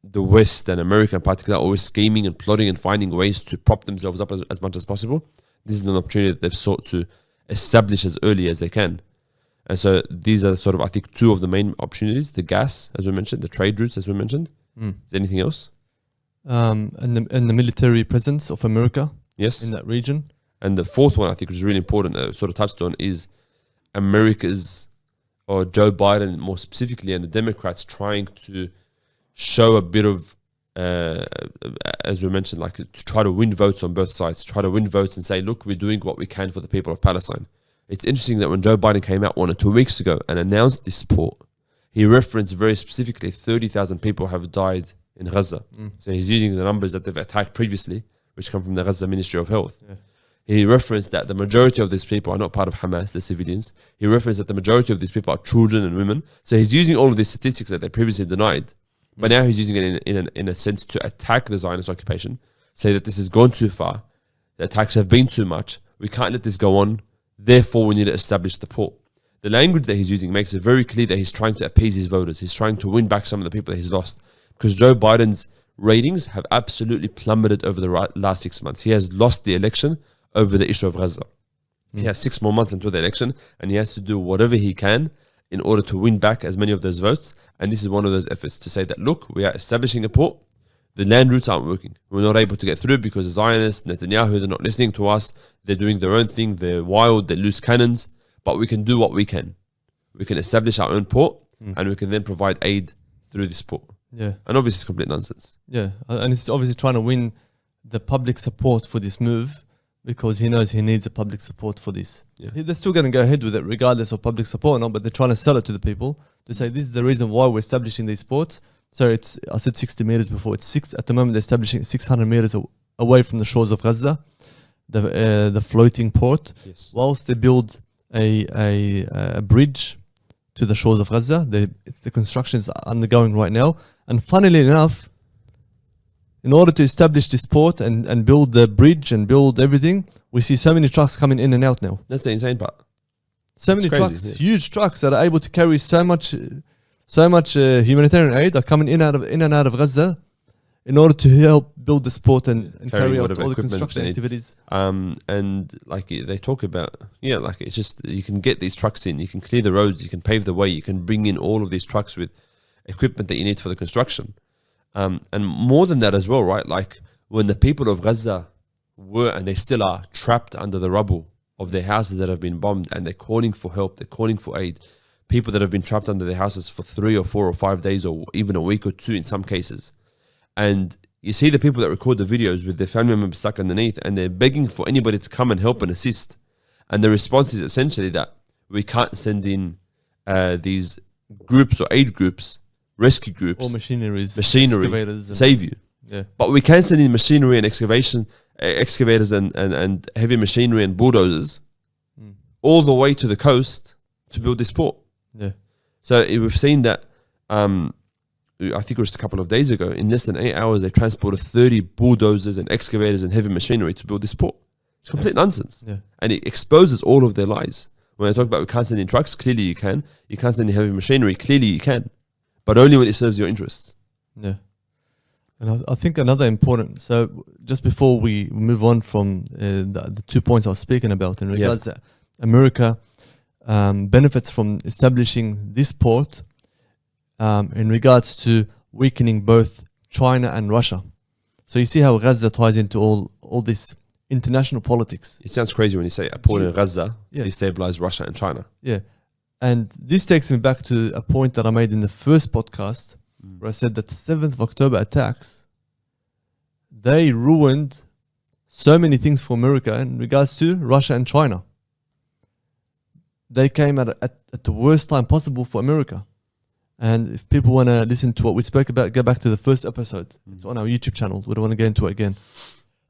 A: the West and America in particular are always scheming and plotting and finding ways to prop themselves up as much as possible. This is an opportunity that they've sought to establish as early as they can. And so these are sort of, I think, two of the main opportunities: the gas, as we mentioned, the trade routes, as we mentioned. Is there anything else?
B: And the military presence of America in that region.
A: And the fourth one, I think, which is really important, sort of touched on, is America's, or Joe Biden more specifically, and the Democrats trying to show a bit of, as we mentioned, like to try to win votes on both sides, try to win votes and say, look, we're doing what we can for the people of Palestine. It's interesting that when Joe Biden came out 1 or 2 weeks ago and announced this support, he referenced very specifically 30,000 people have died in Gaza. So he's using the numbers that they've attacked previously, which come from the Gaza Ministry of Health. He referenced that the majority of these people are not part of Hamas, the civilians. He referenced that the majority of these people are children and women. So he's using all of these statistics that they previously denied, but now he's using it in a sense to attack the Zionist occupation, say that this has gone too far, the attacks have been too much, we can't let this go on, therefore we need to establish the port. The language that he's using makes it very clear that he's trying to appease his voters. He's trying to win back some of the people that he's lost, because Joe Biden's ratings have absolutely plummeted over the last 6 months. He has lost the election over the issue of Gaza. He has 6 more months until the election, and he has to do whatever he can in order to win back as many of those votes. And this is one of those efforts to say that, look, we are establishing a port. The land routes aren't working. We're not able to get through because the Zionists, Netanyahu, they're not listening to us. They're doing their own thing. They're wild. They're loose cannons. But we can do what we can. We can establish our own port, and we can then provide aid through this port. And obviously it's complete nonsense.
B: And it's obviously trying to win the public support for this move, because he knows he needs the public support for this. They're still going to go ahead with it regardless of public support or not, but they're trying to sell it to the people to say this is the reason why we're establishing these ports. So it's, I said 60 meters before, at the moment they're establishing 600 meters away from the shores of Gaza, the floating port, whilst they build a bridge to the shores of Gaza. The construction is undergoing right now. And funnily enough, in order to establish this port and build the bridge and build everything, we see so many trucks coming in and out now.
A: That's the insane part.
B: So many trucks, huge trucks that are able to carry so much humanitarian aid are coming in and out of Gaza in order to help build this port and carry out all the construction activities.
A: And like they talk about, like it's just, you can get these trucks in, you can clear the roads, you can pave the way, you can bring in all of these trucks with equipment that you need for the construction. And more than that as well, right? Like when the people of Gaza were, and they still are, trapped under the rubble of their houses that have been bombed, and they're calling for help, they're calling for aid. People that have been trapped under their houses for 3 or 4 or 5 days, or even a week or 2 in some cases. And you see the people that record the videos with their family members stuck underneath, and they're begging for anybody to come and help and assist. And the response is essentially that we can't send in these groups or aid groups, rescue groups,
B: or machinery,
A: excavators, save you.
B: Yeah.
A: But we can send in machinery and excavators and heavy machinery and bulldozers all the way to the coast to build this port.
B: Yeah.
A: So we've seen that, I think it was a couple of days ago, in less than 8 hours, they transported 30 bulldozers and excavators and heavy machinery to build this port. It's complete nonsense.
B: Yeah.
A: And it exposes all of their lies. When I talk about we can't send in trucks, clearly you can. You can't send in heavy machinery, clearly you can. But only when it serves your interests.
B: Yeah. And I think another important, so just before we move on from the 2 points I was speaking about in regards that America benefits from establishing this port in regards to weakening both China and Russia. So you see how Gaza ties into all this international politics.
A: It sounds crazy when you say a port in Gaza destabilize Russia and China.
B: Yeah. And this takes me back to a point that I made in the first podcast where I said that the 7th of October attacks, they ruined so many things for America in regards to Russia and China. They came at the worst time possible for America. And if people want to listen to what we spoke about, go back to the first episode. It's on our YouTube channel. We don't want to go into it again.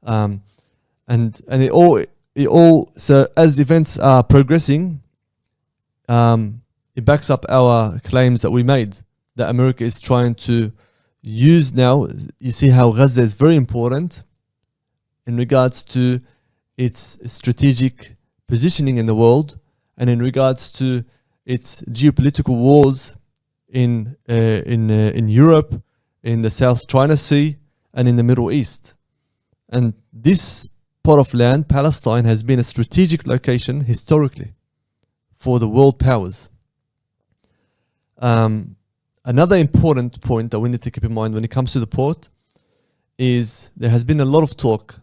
B: And it all so as events are progressing, it backs up our claims that we made that America is trying to use now. You see how Gaza is very important in regards to its strategic positioning in the world and in regards to its geopolitical wars in Europe, in the South China Sea, and in the Middle East. And this part of land, Palestine, has been a strategic location historically for the world powers. Another important point that we need to keep in mind when it comes to the port is there has been a lot of talk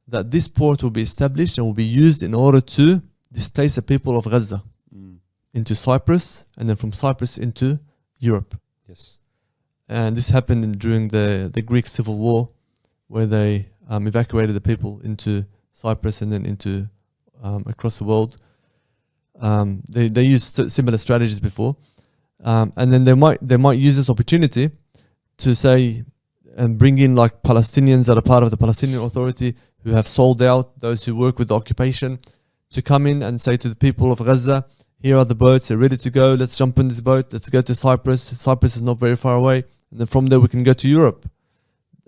B: that this port will be established and will be used in order to displace the people of Gaza into Cyprus, and then from Cyprus into Europe.
A: Yes.
B: And this happened during the Greek Civil War, where they evacuated the people into Cyprus and then into across the world. They used similar strategies before, and then they might use this opportunity to say and bring in like Palestinians that are part of the Palestinian Authority who have sold out, those who work with the occupation, to come in and say to the people of Gaza, here are the boats, they're ready to go, let's jump in this boat, let's go to Cyprus. Cyprus is not very far away, and then from there we can go to Europe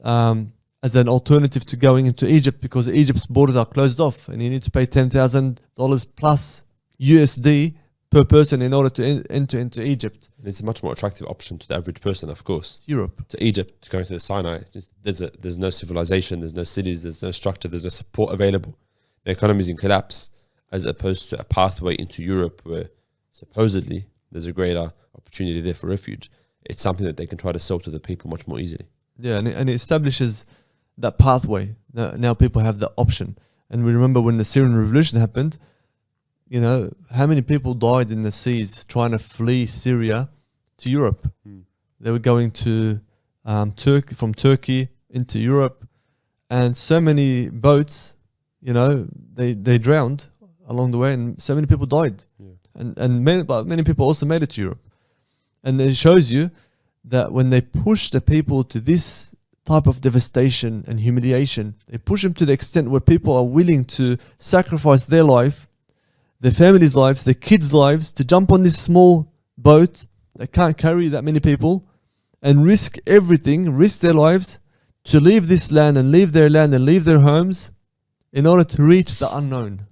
B: as an alternative to going into Egypt, because Egypt's borders are closed off and you need to pay $10,000 plus USD per person in order to enter into Egypt.
A: It's a much more attractive option to the average person, of course.
B: Europe.
A: To Egypt, to go to the Sinai. There's no civilization, there's no cities, there's no structure, there's no support available. The economy is in collapse, as opposed to a pathway into Europe where supposedly there's a greater opportunity there for refuge. It's something that they can try to sell to the people much more easily.
B: Yeah, and it establishes that pathway. Now people have the option. And we remember when the Syrian Revolution happened, you know, how many people died in the seas trying to flee Syria to Europe? They were going to Turkey, from Turkey into Europe, and so many boats, you know, they drowned along the way, and so many people died. And many people also made it to Europe. And it shows you that when they push the people to this type of devastation and humiliation, they push them to the extent where people are willing to sacrifice their life, their families' lives, their kids' lives, to jump on this small boat that can't carry that many people and risk everything, risk their lives to leave this land and leave their land and leave their homes in order to reach the unknown.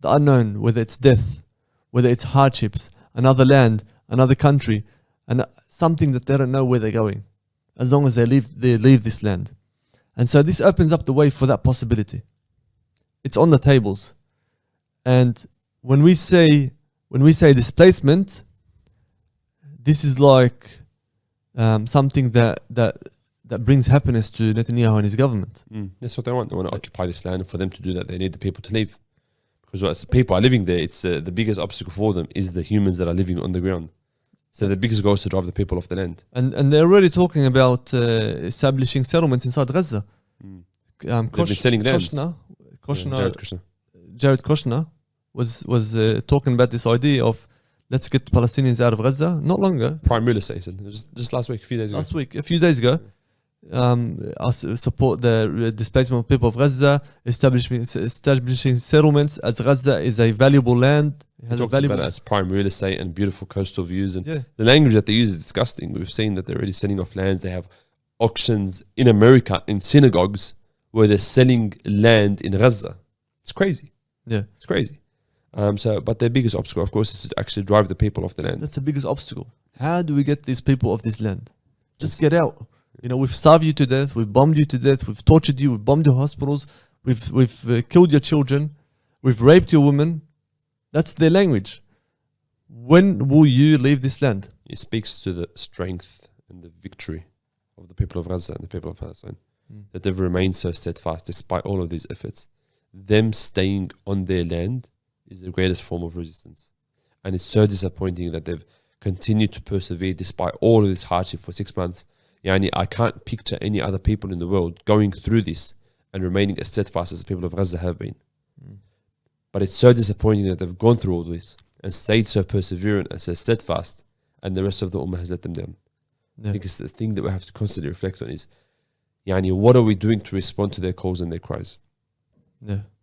B: The unknown, whether it's death, whether it's hardships, another land, another country, and something that they don't know where they're going, as long as they leave this land. And so this opens up the way for that possibility. It's on the tables. And when we say displacement, this is like something that that brings happiness to Netanyahu and his government.
A: That's what they want. They want to occupy this land, and for them to do that, they need the people to leave. Because once the people are living there, it's the biggest obstacle for them is the humans that are living on the ground. So the biggest goal is to drive the people off the land.
B: And they're already talking about establishing settlements inside Gaza.
A: They've been selling land.
B: Jared Kushner was talking about this idea of let's get the Palestinians out of Gaza. Not long ago.
A: Prime Real Estate said just last week, a few days ago. I support the displacement of people of Gaza, establishing settlements, as Gaza is a valuable land. It has about it as prime real estate and beautiful coastal views, and the language that they use is disgusting. We've seen that they're already selling off lands. They have auctions in America in synagogues where they're selling land in Gaza. It's crazy.
B: Yeah,
A: it's crazy. But their biggest obstacle, of course, is to actually drive the people off the land.
B: That's the biggest obstacle. How do we get these people off this land? Just get out. You know, we've starved you to death, we've bombed you to death, we've tortured you, we've bombed your hospitals, we've killed your children, we've raped your women. That's their language. When will you leave this land?
A: It speaks to the strength and the victory of the people of Gaza and the people of Palestine, that they've remained so steadfast despite all of these efforts. Them staying on their land is the greatest form of resistance. And it's so disappointing that they've continued to persevere despite all of this hardship for 6 months. I can't picture any other people in the world going through this and remaining as steadfast as the people of Gaza have been. But it's so disappointing that they've gone through all this and stayed so perseverant and so steadfast, and the rest of the Ummah has let them down. I think it's the thing that we have to constantly reflect on is, what are we doing to respond to their calls and their cries?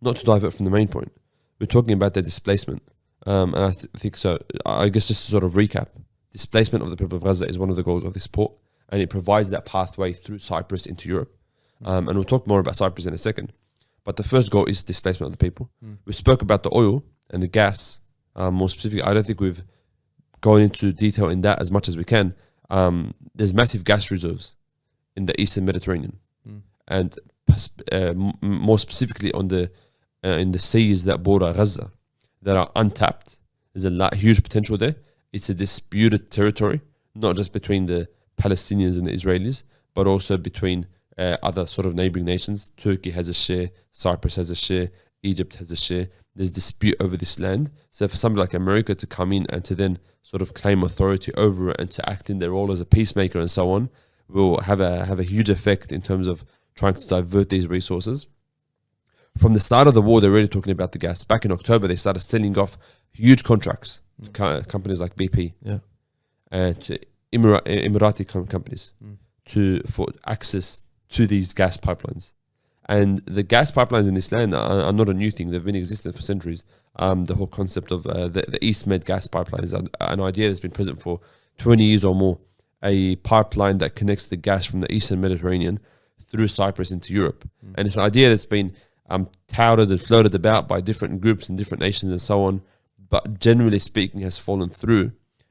A: Not to divert from the main point. We're talking about their displacement. And I think so. I guess just to sort of recap, displacement of the people of Gaza is one of the goals of this port, and it provides that pathway through Cyprus into Europe. And we'll talk more about Cyprus in a second. But the first goal is displacement of the people. We spoke about the oil and the gas, more specifically. I don't think we've gone into detail in that as much as we can. There's massive gas reserves in the Eastern Mediterranean, and more specifically on the in the seas that border Gaza that are untapped. There's a huge potential there. It's a disputed territory, not just between the Palestinians and the Israelis, but also between other sort of neighboring nations. Turkey has a share, Cyprus has a share, Egypt has a share. There's dispute over this land. So for somebody like America to come in and to then sort of claim authority over it and to act in their role as a peacemaker and so on, will have a huge effect in terms of trying to divert these resources. From the start of the war, they're already talking about the gas. Back in October, they started selling off huge contracts to companies like BP, to Emirati companies for access to these gas pipelines. And the gas pipelines in this land are not a new thing. They've been existing for centuries. The whole concept of the East Med gas pipeline is an idea that's been present for 20 years or more. A pipeline that connects the gas from the Eastern Mediterranean through Cyprus into Europe. And it's an idea that's been touted and floated about by different groups and different nations and so on, but generally speaking has fallen through.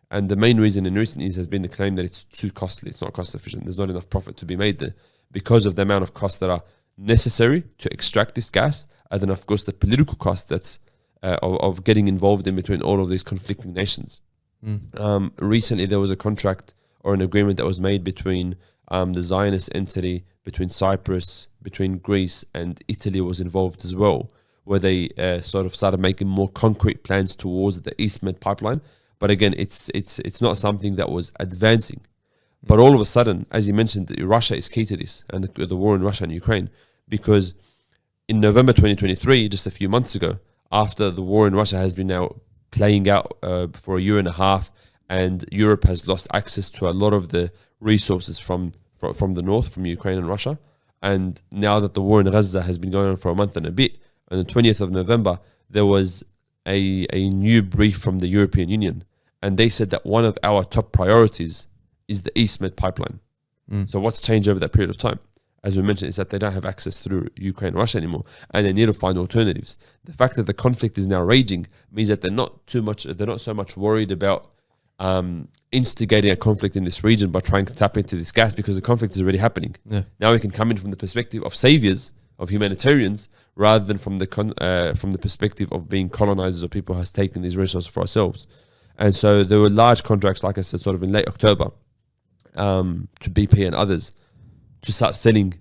A: And the main reason in recent years has been the claim that it's too costly. It's not cost efficient. There's not enough profit to be made there because of the amount of costs that are necessary to extract this gas, and then of course the political cost that's of getting involved in between all of these conflicting nations. Recently there was a contract or an agreement that was made between the Zionist entity, between Cyprus, between Greece, and Italy was involved as well, where they sort of started making more concrete plans towards the East Med pipeline. But again, it's not something that was advancing. But all of a sudden, as you mentioned, Russia is key to this, and the war in Russia and Ukraine, because in November 2023, just a few months ago, after the war in Russia has been now playing out for a year and a half, and Europe has lost access to a lot of the resources from the north, from Ukraine and Russia. And now that the war in Gaza has been going on for a month and a bit, on the 20th of November, there was a new brief from the European Union. And they said that one of our top priorities is the East Med pipeline. So what's changed over that period of time? As we mentioned, is that they don't have access through Ukraine and Russia anymore, and they need to find alternatives. The fact that the conflict is now raging means that they're not so much worried about instigating a conflict in this region by trying to tap into this gas, because the conflict is already happening. Now we can come in from the perspective of saviors, of humanitarians, rather than from the perspective of being colonizers or people who has taken these resources for ourselves. And so there were large contracts, like I said, sort of in late October, to BP and others, to start selling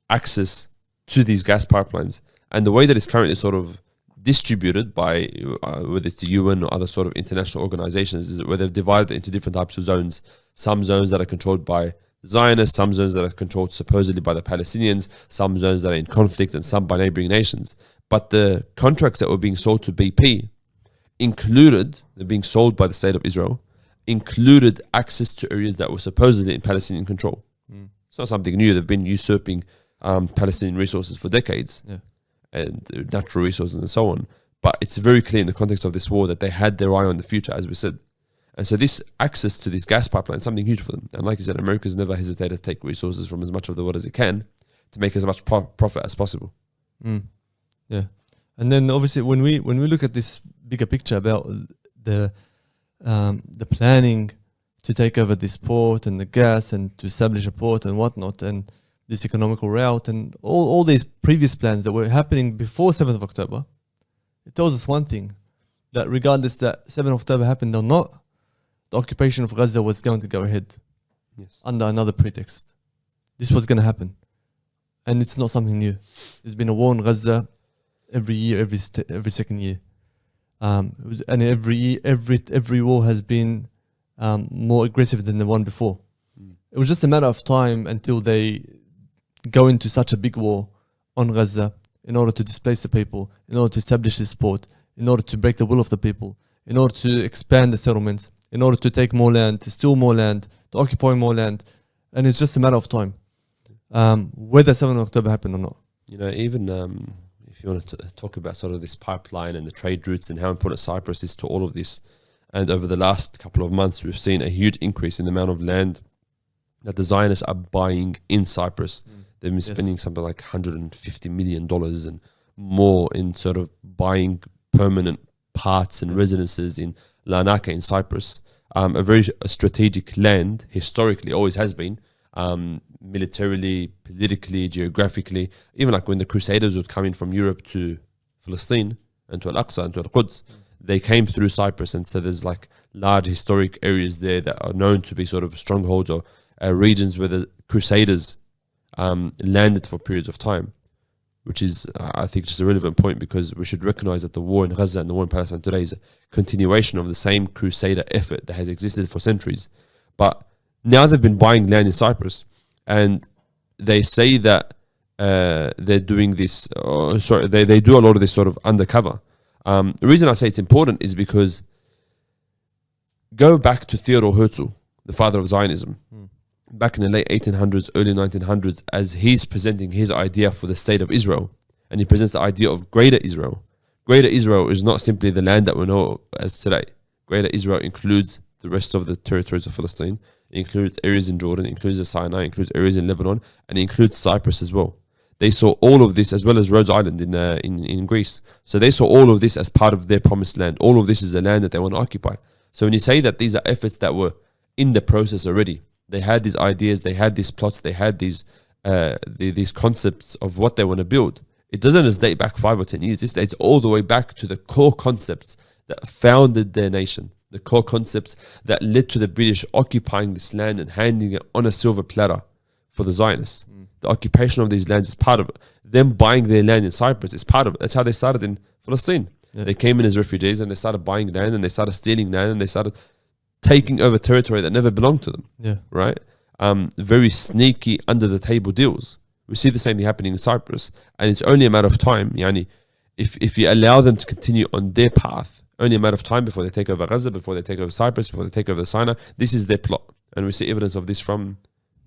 A: access to these gas pipelines. And the way that it's currently sort of distributed by whether it's the UN or other sort of international organizations is where they've divided it into different types of zones. Some zones that are controlled by Zionists, some zones that are controlled supposedly by the Palestinians, some zones that are in conflict, and some by neighboring nations. But the contracts that were being sold to BP included, they're being sold by the state of Israel, included access to areas that were supposedly in Palestinian control. It's not something new. They've been usurping Palestinian resources for decades, and natural resources and so on. But it's very clear in the context of this war that they had their eye on the future, as we said. And so this access to these gas pipelines is something huge for them. And like you said, America's never hesitated to take resources from as much of the world as it can to make as much profit as possible.
B: Yeah. And then obviously when we look at this bigger picture about the planning to take over this port and the gas and to establish a port and whatnot, and this economical route and all these previous plans that were happening before 7th of October, it tells us one thing, that regardless that 7th of October happened or not, the occupation of Gaza was going to go ahead under another pretext. This was going to happen. And it's not something new. There's been a war in Gaza every year, every second year. And every war has been more aggressive than the one before. It was just a matter of time until they go into such a big war on Gaza in order to displace the people, in order to establish this port, in order to break the will of the people, in order to expand the settlements, in order to take more land, to steal more land, to occupy more land. And it's just a matter of time, whether 7th of October happened or not.
A: You know, even if you want to talk about sort of this pipeline and the trade routes and how important Cyprus is to all of this, and over the last couple of months, we've seen a huge increase in the amount of land that the Zionists are buying in Cyprus. They've been spending something like $150 million and more in sort of buying permanent parts and residences in Larnaca in Cyprus. A very strategic land, historically, always has been, militarily, politically, geographically. Even like when the Crusaders would come in from Europe to Palestine and to Al-Aqsa and to Al-Quds, they came through Cyprus, and so there's like large historic areas there that are known to be sort of strongholds or regions where the Crusaders landed for periods of time, which is, I think, just a relevant point, because we should recognize that the war in Gaza and the war in Palestine today is a continuation of the same Crusader effort that has existed for centuries. But now they've been buying land in Cyprus, and they say that they're doing this, they do a lot of this sort of undercover. The reason I say it's important is because go back to Theodor Herzl, the father of Zionism, back in the late 1800s, early 1900s, as he's presenting his idea for the state of Israel, and he presents the idea of Greater Israel. Greater Israel is not simply the land that we know as today. Greater Israel includes the rest of the territories of Palestine. It includes areas in Jordan, it includes the Sinai, it includes areas in Lebanon, and it includes Cyprus as well. They saw all of this, as well as Rhodes Island in Greece. So they saw all of this as part of their promised land. All of this is the land that they want to occupy. So when you say that these are efforts that were in the process already, they had these ideas, they had these plots, they had these concepts of what they want to build. It doesn't just date back 5 or 10 years. This dates all the way back to the core concepts that founded their nation, the core concepts that led to the British occupying this land and handing it on a silver platter for the Zionists. The occupation of these lands is part of it. Them buying their land in Cyprus is part of it. That's how they started in Palestine. They came in as refugees, and they started buying land, and they started stealing land, and they started taking over territory that never belonged to them. Right? Very sneaky, under the table deals. We see the same thing happening in Cyprus, and it's only a matter of time. Yani, if you allow them to continue on their path, only a matter of time before they take over Gaza, before they take over Cyprus, before they take over the Sinai. This is their plot, and we see evidence of this from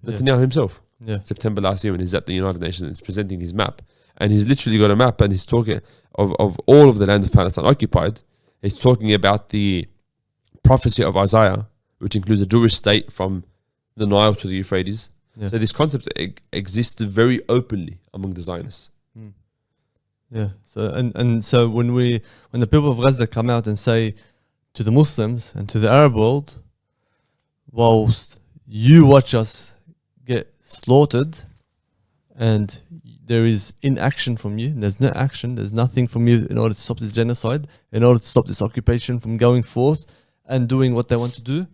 A: Netanyahu himself. September last year, when he's at the United Nations and he's presenting his map, and he's literally got a map, and he's talking of all of the land of Palestine occupied. He's talking about the prophecy of Isaiah, which includes a Jewish state from the Nile to the Euphrates. So these concepts exist very openly among the Zionists.
B: So and so when the people of Gaza come out and say to the Muslims and to the Arab world, whilst you watch us get slaughtered and there is inaction from you, there's no action, there's nothing from you in order to stop this genocide, in order to stop this occupation from going forth and doing what they want to do,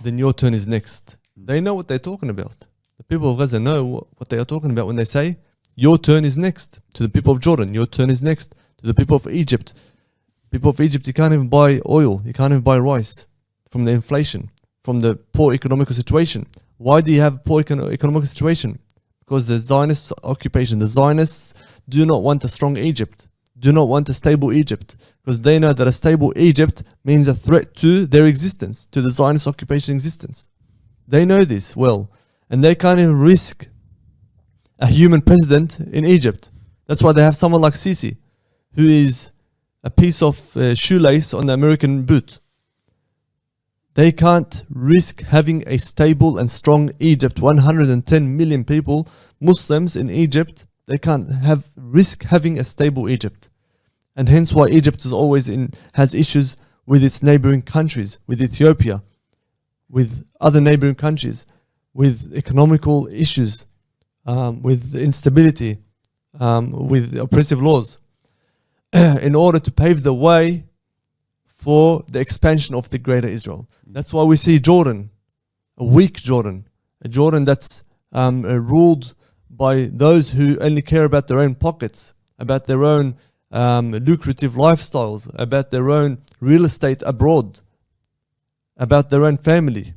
B: then your turn is next. They know what they're talking about. The people of Gaza know what they are talking about when they say, your turn is next. To the people of Jordan, your turn is next. To the people of Egypt. People of Egypt, you can't even buy oil. You can't even buy rice from the inflation, from the poor economical situation. Why do you have poor economical situation? Because the Zionist occupation, the Zionists do not want a strong Egypt, do not want a stable Egypt, because they know that a stable Egypt means a threat to their existence, to the Zionist occupation existence. They know this well, and they can't even risk a human president in Egypt. That's why they have someone like Sisi, who is a piece of shoelace on the American boot. They can't risk having a stable and strong Egypt. 110 million people, Muslims in Egypt, they can't risk having a stable Egypt. And hence why Egypt is always has issues with its neighboring countries, with Ethiopia, with other neighboring countries, with economical issues, with instability, with oppressive laws, in order to pave the way for the expansion of the greater Israel. That's why we see Jordan, a weak Jordan, a Jordan that's ruled by those who only care about their own pockets, about their own lucrative lifestyles, about their own real estate abroad, about their own family.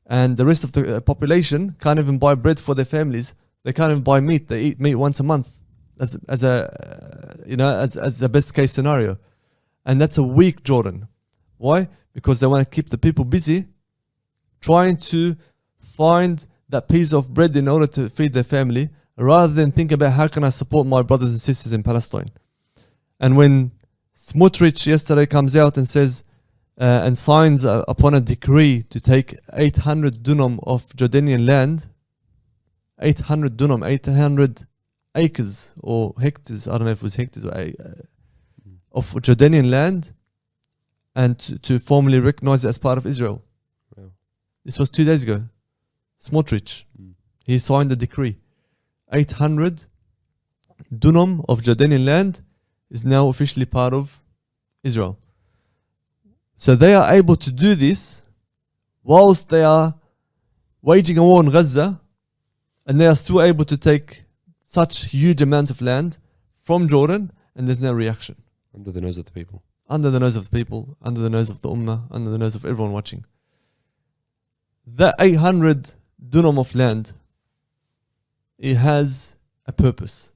B: And the rest of the population can't even buy bread for their families. They can't even buy meat. They eat meat once a month as a best case scenario. And that's a weak Jordan. Why? Because they want to keep the people busy trying to find that piece of bread in order to feed their family, rather than think about how can I support my brothers and sisters in Palestine. And when Smotrich yesterday comes out and says and signs upon a decree to take 800 dunam of Jordanian land, 800 dunam, 800 acres or hectares, I don't know if it was hectares or of Jordanian land, and to formally recognize it as part of Israel.
A: Wow.
B: This was 2 days ago. Smotrich, he signed the decree. 800 dunam of Jordanian land is now officially part of Israel. So they are able to do this whilst they are waging a war in Gaza, and they are still able to take such huge amounts of land from Jordan, and there's no reaction.
A: Under the nose of the people.
B: Under the nose of the people, under the nose of the Ummah, under the nose of everyone watching. That 800 dunam of land, it has a purpose.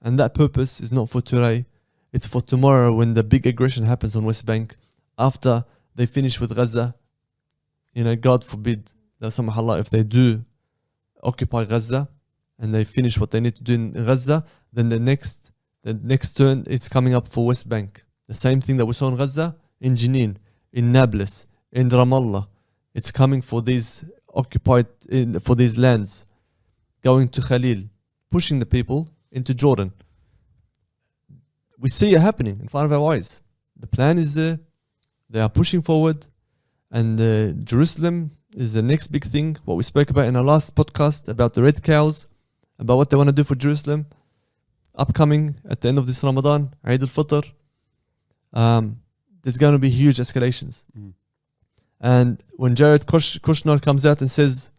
B: And that purpose is not for today, it's for tomorrow when the big aggression happens on West Bank. After they finish with Gaza, God forbid, Allah, if they do occupy Gaza and they finish what they need to do in Gaza, then the next turn is coming up for West Bank. The same thing that we saw in Gaza, in Jenin, in Nablus, in Ramallah. It's coming for these for these lands, going to Khalil, pushing the people into Jordan. We see it happening in front of our eyes. The plan is there. They are pushing forward, and Jerusalem is the next big thing. What we spoke about in our last podcast about the red cows, about what they want to do for Jerusalem. Upcoming at the end of this Ramadan, Eid al-Fitr, there's going to be huge escalations. And when Jared Kushner comes out and says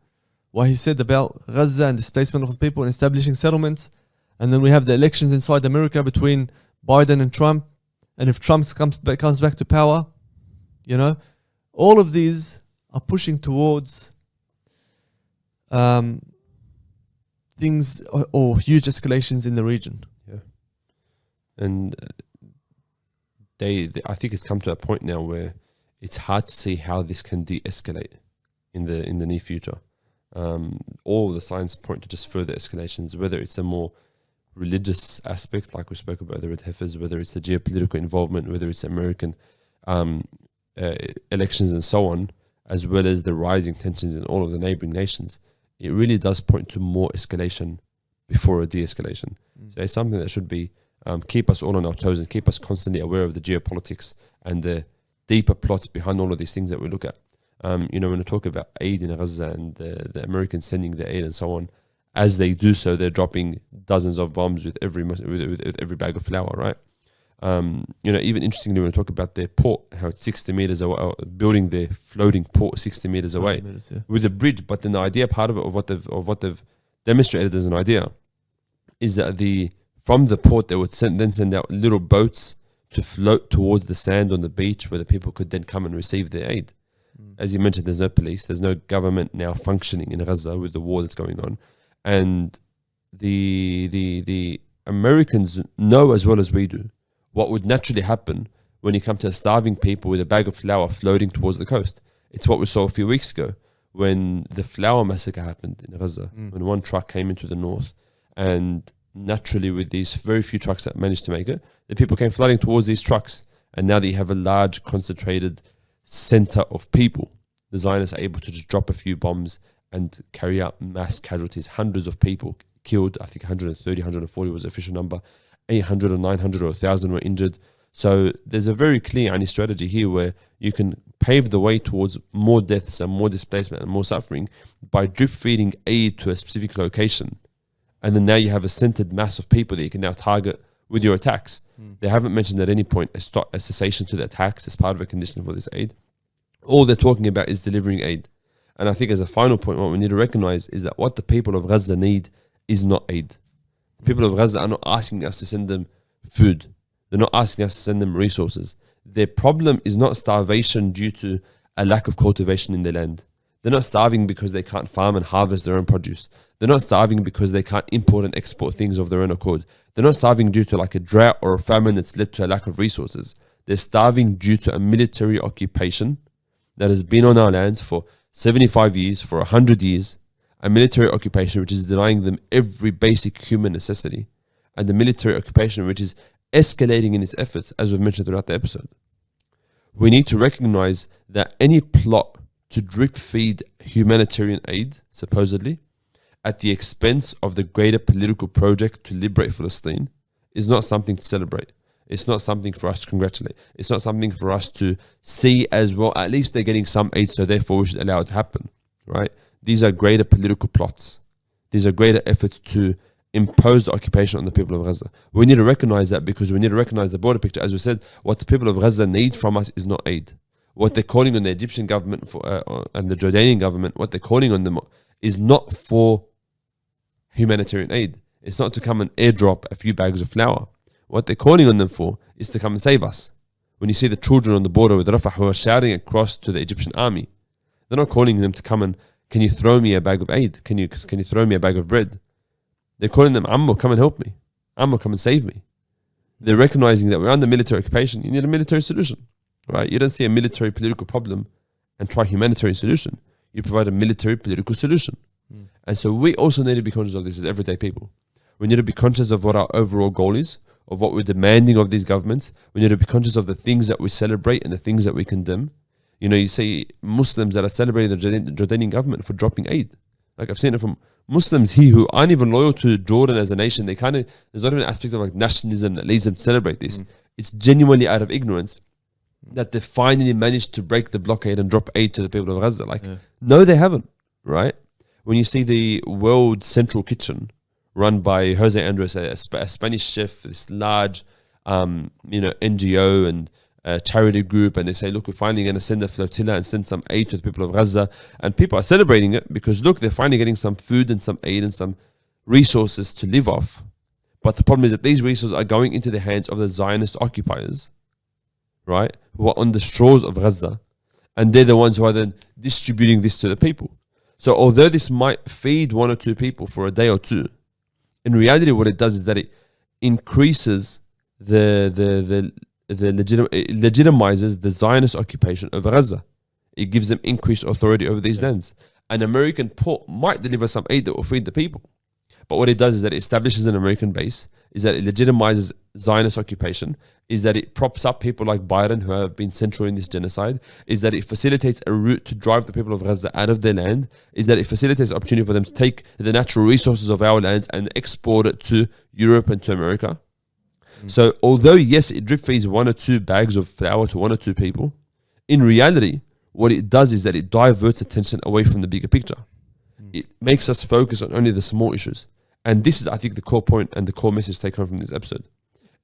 B: what he said about Gaza and displacement of the people and establishing settlements, and then we have the elections inside America between Biden and Trump, and if Trump comes back to power, all of these are pushing towards things or huge escalations in the region.
A: Yeah, and I think it's come to a point now where it's hard to see how this can de-escalate in the near future. All the signs point to just further escalations, whether it's a more religious aspect, like we spoke about the red heifers, whether it's the geopolitical involvement, whether it's American elections and so on, as well as the rising tensions in all of the neighboring nations. It really does point to more escalation before a de-escalation. So it's something that should be keep us all on our toes and keep us constantly aware of the geopolitics and the deeper plots behind all of these things that we look at. When we talk about aid in Gaza and the Americans sending the aid and so on, as they do so, they're dropping dozens of bombs with every bag of flour, right? Even interestingly, when we talk about their port, how it's 60 meters away, building their floating port 60 meters away with a bridge. But then the idea part of it, of what they've demonstrated as an idea, is that from the port they would send out little boats to float towards the sand on the beach, where the people could then come and receive their aid. As you mentioned, there's no police, there's no government now functioning in Gaza with the war that's going on, and the Americans know as well as we do what would naturally happen when you come to starving people with a bag of flour floating towards the coast. It's what we saw a few weeks ago when the flour massacre happened in Gaza, when one truck came into the north, and naturally with these very few trucks that managed to make it, the people came flooding towards these trucks, and now that you have a large concentrated center of people, the Zionists are able to just drop a few bombs and carry out mass casualties, hundreds of people killed. I think 130, 140 was the official number. 800 or 900 or 1,000 were injured. So there's a very clear strategy here where you can pave the way towards more deaths and more displacement and more suffering by drip feeding aid to a specific location. And then now you have a centered mass of people that you can now target with your attacks. They haven't mentioned at any point a cessation to the attacks as part of a condition for this aid. All they're talking about is delivering aid. And I think as a final point, what we need to recognize is that what the people of Gaza need is not aid. The people of Gaza are not asking us to send them food. They're not asking us to send them resources. Their problem is not starvation due to a lack of cultivation in their land. They're not starving because they can't farm and harvest their own produce. They're not starving because they can't import and export things of their own accord. They're not starving due to like a drought or a famine that's led to a lack of resources. They're starving due to a military occupation that has been on our lands for 75 years, for 100 years, a military occupation which is denying them every basic human necessity, and the military occupation which is escalating in its efforts, as we've mentioned throughout the episode. We need to recognize that any plot to drip feed humanitarian aid, supposedly, at the expense of the greater political project to liberate Palestine is not something to celebrate. It's not something for us to congratulate. It's not something for us to see as, well, at least they're getting some aid, so therefore we should allow it to happen, right? These are greater political plots. These are greater efforts to impose the occupation on the people of Gaza. We need to recognize that, because we need to recognize the broader picture. As we said, what the people of Gaza need from us is not aid. What they're calling on the Egyptian government for, and the Jordanian government, what they're calling on them is not for humanitarian aid. It's not to come and airdrop a few bags of flour. What they're calling on them for is to come and save us. When you see the children on the border with Rafah who are shouting across to the Egyptian army, they're not calling them to come and, can you throw me a bag of aid? Can you throw me a bag of bread? They're calling them, Ammo, come and help me. Ammo, come and save me. They're recognizing that we're under military occupation. You need a military solution, right? You don't see a military political problem and try humanitarian solution. You provide a military political solution. And so we also need to be conscious of this as everyday people. We need to be conscious of what our overall goal is, of what we're demanding of these governments. We need to be conscious of the things that we celebrate and the things that we condemn. You know, you see Muslims that are celebrating the Jordanian government for dropping aid. Like, I've seen it from Muslims here who aren't even loyal to Jordan as a nation. They kind of, there's not even an aspect of like nationalism that leads them to celebrate this. It's genuinely out of ignorance that they finally managed to break the blockade and drop aid to the people of Gaza. Like, no, they haven't, right? When you see the World Central Kitchen run by Jose Andres, a Spanish chef, this large, NGO and charity group, and they say, look, we're finally going to send a flotilla and send some aid to the people of Gaza, and people are celebrating it because, look, they're finally getting some food and some aid and some resources to live off. But the problem is that these resources are going into the hands of the Zionist occupiers, right, who are on the shores of Gaza, and they're the ones who are then distributing this to the people. So although this might feed one or two people for a day or two, in reality what it does is that it increases it legitimizes the Zionist occupation of Gaza. It gives them increased authority over these lands. An American port might deliver some aid that will feed the people. But what it does is that it establishes an American base, is that it legitimizes Zionist occupation, is that it props up people like Biden who have been central in this genocide, is that it facilitates a route to drive the people of Gaza out of their land, is that it facilitates the opportunity for them to take the natural resources of our lands and export it to Europe and to America. So although, yes, it drip feeds one or two bags of flour to one or two people, in reality, what it does is that it diverts attention away from the bigger picture. It makes us focus on only the small issues. And this is, I think, the core point and the core message take home from this episode.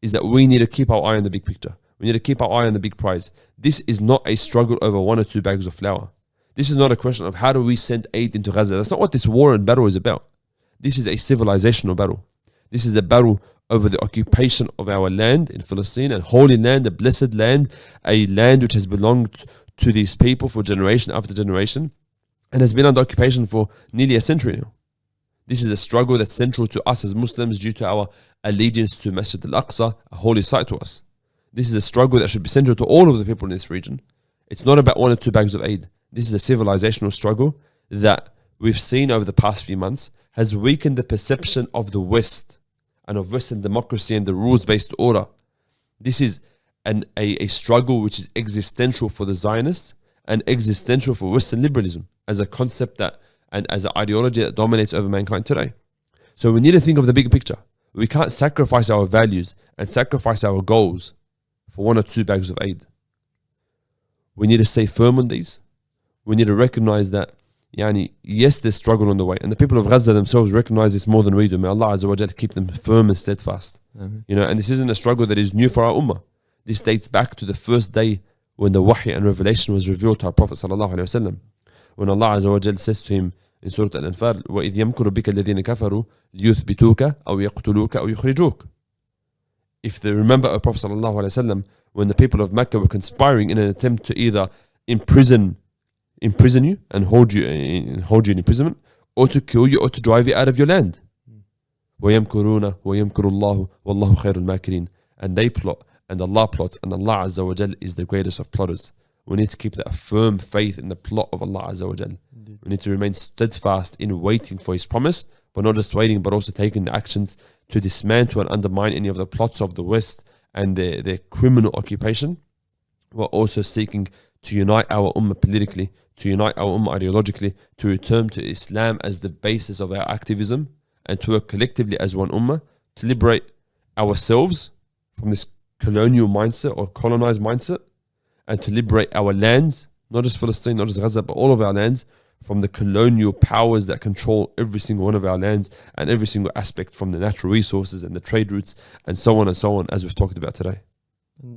A: is that we need to keep our eye on the big picture. We need to keep our eye on the big prize. This is not a struggle over 1 or 2 bags of flour. This is not a question of how do we send aid into Gaza. That's not what this war and battle is about. This is a civilizational battle. This is a battle over the occupation of our land in Palestine, a holy land, a blessed land, a land which has belonged to these people for generation after generation and has been under occupation for nearly a century now. This is a struggle that's central to us as Muslims due to our allegiance to Masjid al-Aqsa, a holy site to us. This is a struggle that should be central to all of the people in this region. It's not about 1 or 2 bags of aid. This is a civilizational struggle that we've seen over the past few months has weakened the perception of the West and of Western democracy and the rules-based order. This is a struggle which is existential for the Zionists and existential for Western liberalism as a concept that and as an ideology that dominates over mankind today. So we need to think of the big picture. We can't sacrifice our values and sacrifice our goals for 1 or 2 bags of aid. We need to stay firm on these. We need to recognize that, yes, there's struggle on the way. And the people of Gaza themselves recognize this more than we do. May Allah Azza wa Jal keep them firm and steadfast. And this isn't a struggle that is new for our ummah. This dates back to the first day when the wahy and revelation was revealed to our Prophet sallallahu alaihi wasallam. When Allah Azza wa Jal says to him in Surah Al-Anfal, وَإِذْ يَمْكُرُ بِكَ الَّذِينَ كَفَرُوا لِيُثْبِتُوكَ أَوْ يَقْتُلُوكَ أَوْ يُخْرِجُوكَ. If they remember, O Prophet sallallahu alaihi wasallam, when the people of Mecca were conspiring in an attempt to either imprison you and hold you in imprisonment, or to kill you, or to drive you out of your land. وَيَمْكُرُونَ وَيَمْكُرُ اللَّهُ وَاللَّهُ خَيْرُ الْمَاكِرِينَ. And they plot, and Allah plots, and Allah Azza wa Jal is the greatest of plotters. We need to keep that firm faith in the plot of Allah Azza wa Jal. We need to remain steadfast in waiting for His promise, but not just waiting, but also taking the actions to dismantle and undermine any of the plots of the West and their criminal occupation. We're also seeking to unite our ummah politically, to unite our ummah ideologically, to return to Islam as the basis of our activism, and to work collectively as one ummah to liberate ourselves from this colonial mindset or colonized mindset, and to liberate our lands, not just Palestine, not just Gaza, but all of our lands, from the colonial powers that control every single one of our lands and every single aspect, from the natural resources and the trade routes and so on, as we've talked about today.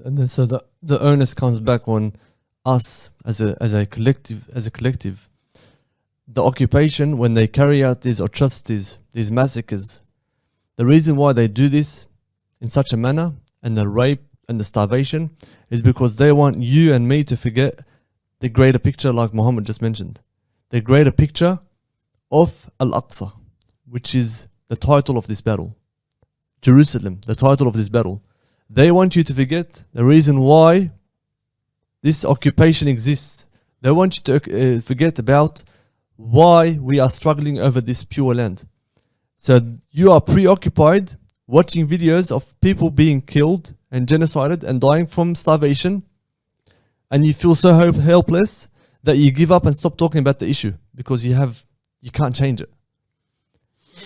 B: And then so the onus comes back on us as a collective. The occupation, when they carry out these atrocities, these massacres, the reason why they do this in such a manner, and the rape and the starvation, is because they want you and me to forget the greater picture, like Muhammad just mentioned. The greater picture of Al-Aqsa, which is the title of this battle. Jerusalem, the title of this battle. They want you to forget the reason why this occupation exists. They want you to forget about why we are struggling over this pure land. So you are preoccupied watching videos of people being killed and genocided and dying from starvation, and you feel so helpless that you give up and stop talking about the issue because you can't change it.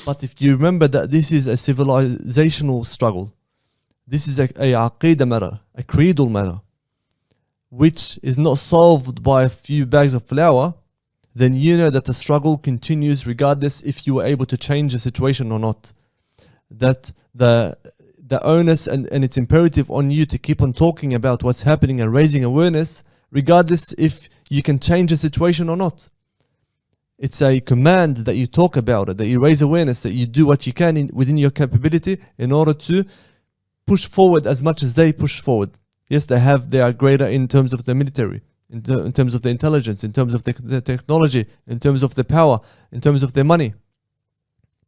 B: But if you remember that this is a civilizational struggle, this is a aqeedah matter, a creedal matter, which is not solved by a few bags of flour, then you know that the struggle continues regardless if you were able to change the situation or not. That the onus and it's imperative on you to keep on talking about what's happening and raising awareness, regardless if you can change the situation or not. It's a command that you talk about it, that you raise awareness, that you do what you can within your capability in order to push forward as much as they push forward. Yes, they are greater in terms of the military, in terms of the intelligence, in terms of the technology, in terms of the power, in terms of their money.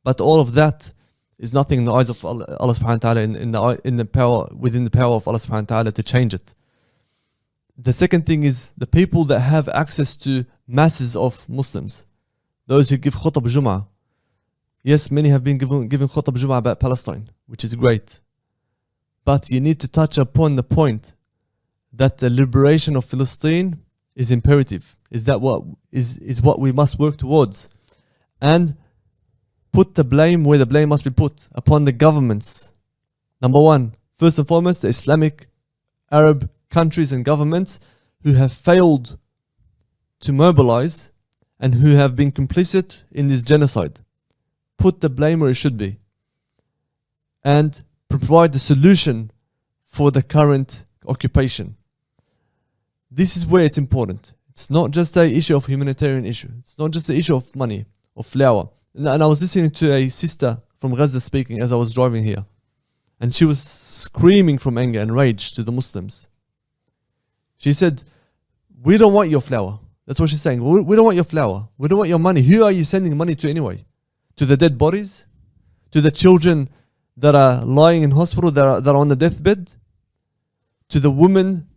B: But all of that is nothing in the eyes of Allah subhanahu wa ta'ala, within the power of Allah subhanahu wa ta'ala to change it. The second thing is the people that have access to masses of Muslims, those who give khutab Jum'ah. Yes, many have been given khutab Jum'ah about Palestine, which is great. But you need to touch upon the point that the liberation of Palestine is imperative, is what we must work towards. And put the blame where the blame must be put, upon the governments. Number one, first and foremost, the Islamic Arab countries and governments who have failed to mobilize and who have been complicit in this genocide. Put the blame where it should be. And provide the solution for the current occupation. This is where it's important. It's not just an issue of humanitarian issue. It's not just an issue of money or flour. And I was listening to a sister from Gaza speaking as I was driving here. And she was screaming from anger and rage to the Muslims. She said, we don't want your flour. That's what she's saying. We don't want your flour. We don't want your money. Who are you sending money to anyway? To the dead bodies? To the children that are lying in hospital, that are on the deathbed? To the women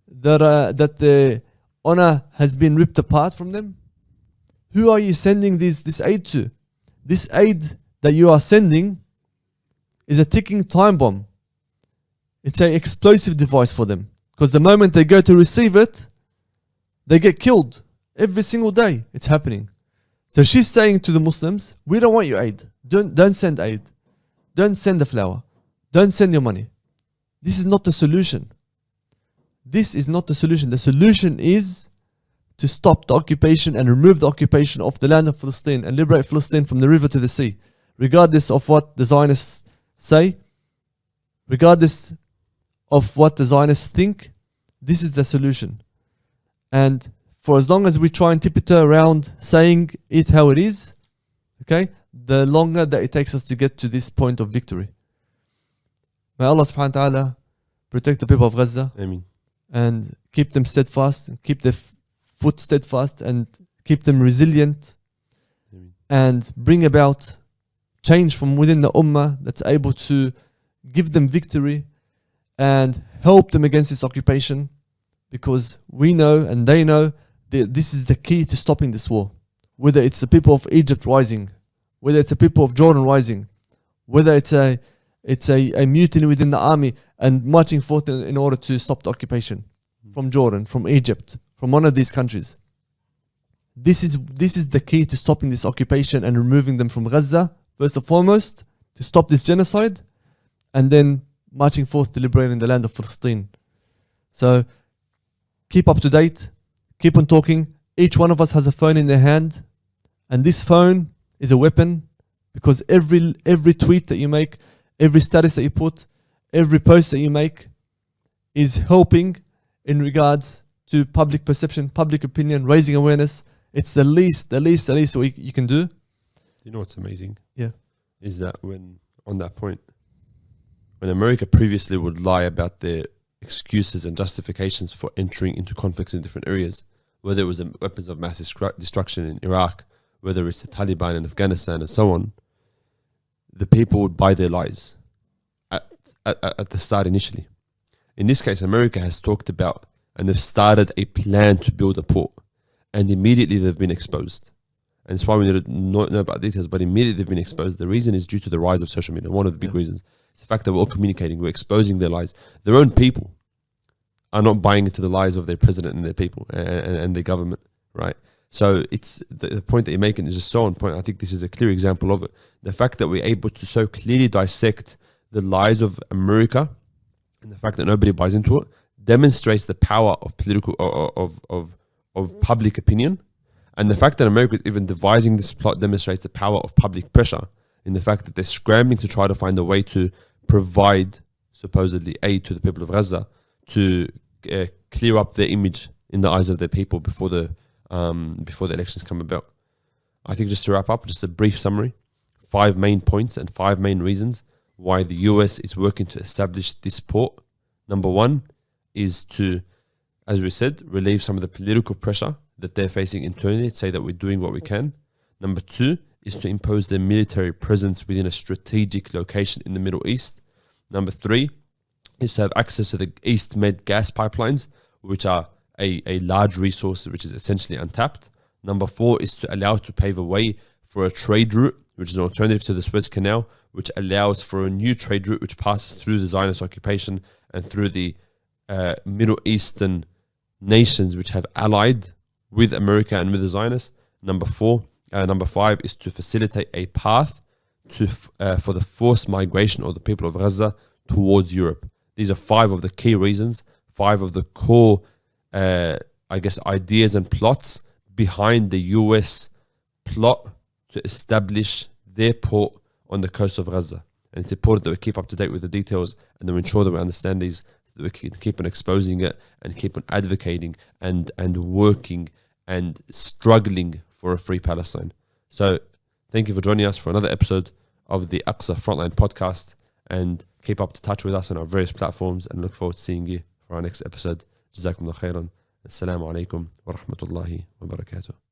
B: that their honor has been ripped apart from them? Who are you sending this aid to? This aid that you are sending is a ticking time bomb. It's an explosive device for them. Because the moment they go to receive it, they get killed. Every single day it's happening. So she's saying to the Muslims, we don't want your aid. Don't send aid. Don't send the flour. Don't send your money. This is not the solution. This is not the solution. The solution is to stop the occupation and remove the occupation of the land of Palestine and liberate Palestine from the river to the sea. Regardless of what the Zionists say, regardless of what the Zionists think, this is the solution. And for as long as we try and tiptoe around saying it how it is, okay, the longer that it takes us to get to this point of victory. May Allah subhanahu wa ta'ala protect the people of Gaza.
A: Ameen.
B: And keep them steadfast, and keep their foot steadfast, and keep them resilient.
A: Ameen.
B: And bring about change from within the ummah that's able to give them victory and help them against this occupation, because we know and they know that this is the key to stopping this war. Whether it's the people of Egypt rising, whether it's the people of Jordan rising, whether it's a mutiny within the army and marching forth in order to stop the occupation from Jordan, from Egypt, from one of these countries. This is the key to stopping this occupation and removing them from Gaza, first and foremost, to stop this genocide, and then marching forth to liberating the land of Palestine. So keep up to date, keep on talking. Each one of us has a phone in their hand, and this phone is a weapon, because every tweet that you make, every status that you put, every post that you make is helping in regards to public perception, public opinion, raising awareness. It's the least you can do.
A: You know what's amazing?
B: Yeah.
A: Is that when America previously would lie about their excuses and justifications for entering into conflicts in different areas, whether it was weapons of mass destruction in Iraq, whether it's the Taliban in Afghanistan and so on, the people would buy their lies at the start initially. In this case, America has talked about and they've started a plan to build a port, and immediately they've been exposed. And it's why we need to not know about details, but immediately they've been exposed. The reason is due to the rise of social media. One of the big reasons. It's the fact that we're all communicating, we're exposing their lies. Their own people are not buying into the lies of their president and their people and their government, right? So it's the point that you're making is just so on point. I think this is a clear example of it. The fact that we're able to so clearly dissect the lies of America, and the fact that nobody buys into it, demonstrates the power of political of public opinion. And the fact that America is even devising this plot demonstrates the power of public pressure, in the fact that they're scrambling to try to find a way to provide supposedly aid to the people of Gaza to clear up their image in the eyes of their people before the elections come about. I think just to wrap up, just a brief summary, 5 main points and 5 main reasons why the US is working to establish this port. Number 1 is to, as we said, relieve some of the political pressure that they're facing internally, say that we're doing what we can. Number 2 is to impose their military presence within a strategic location in the Middle East. Number 3 is to have access to the East Med gas pipelines, which are a large resource which is essentially untapped. Number 4 is to allow to pave a way for a trade route, which is an alternative to the Suez Canal, which allows for a new trade route which passes through the Zionist occupation and through the Middle Eastern nations which have allied with America and with the Zionists. Number 5 is to facilitate a path for the forced migration of the people of Gaza towards Europe. These are 5 of the key reasons, 5 of the core, ideas and plots behind the US plot to establish their port on the coast of Gaza. And it's important that we keep up to date with the details and that we ensure that we understand these, that we can keep on exposing it and keep on advocating and working and struggling for a free Palestine. So thank you for joining us for another episode of the Aqsa Frontline podcast, and keep up to touch with us on our various platforms, and look forward to seeing you for our next episode. Jazakumullah khairan. Assalamu alaikum wa rahmatullahi wa barakatuh.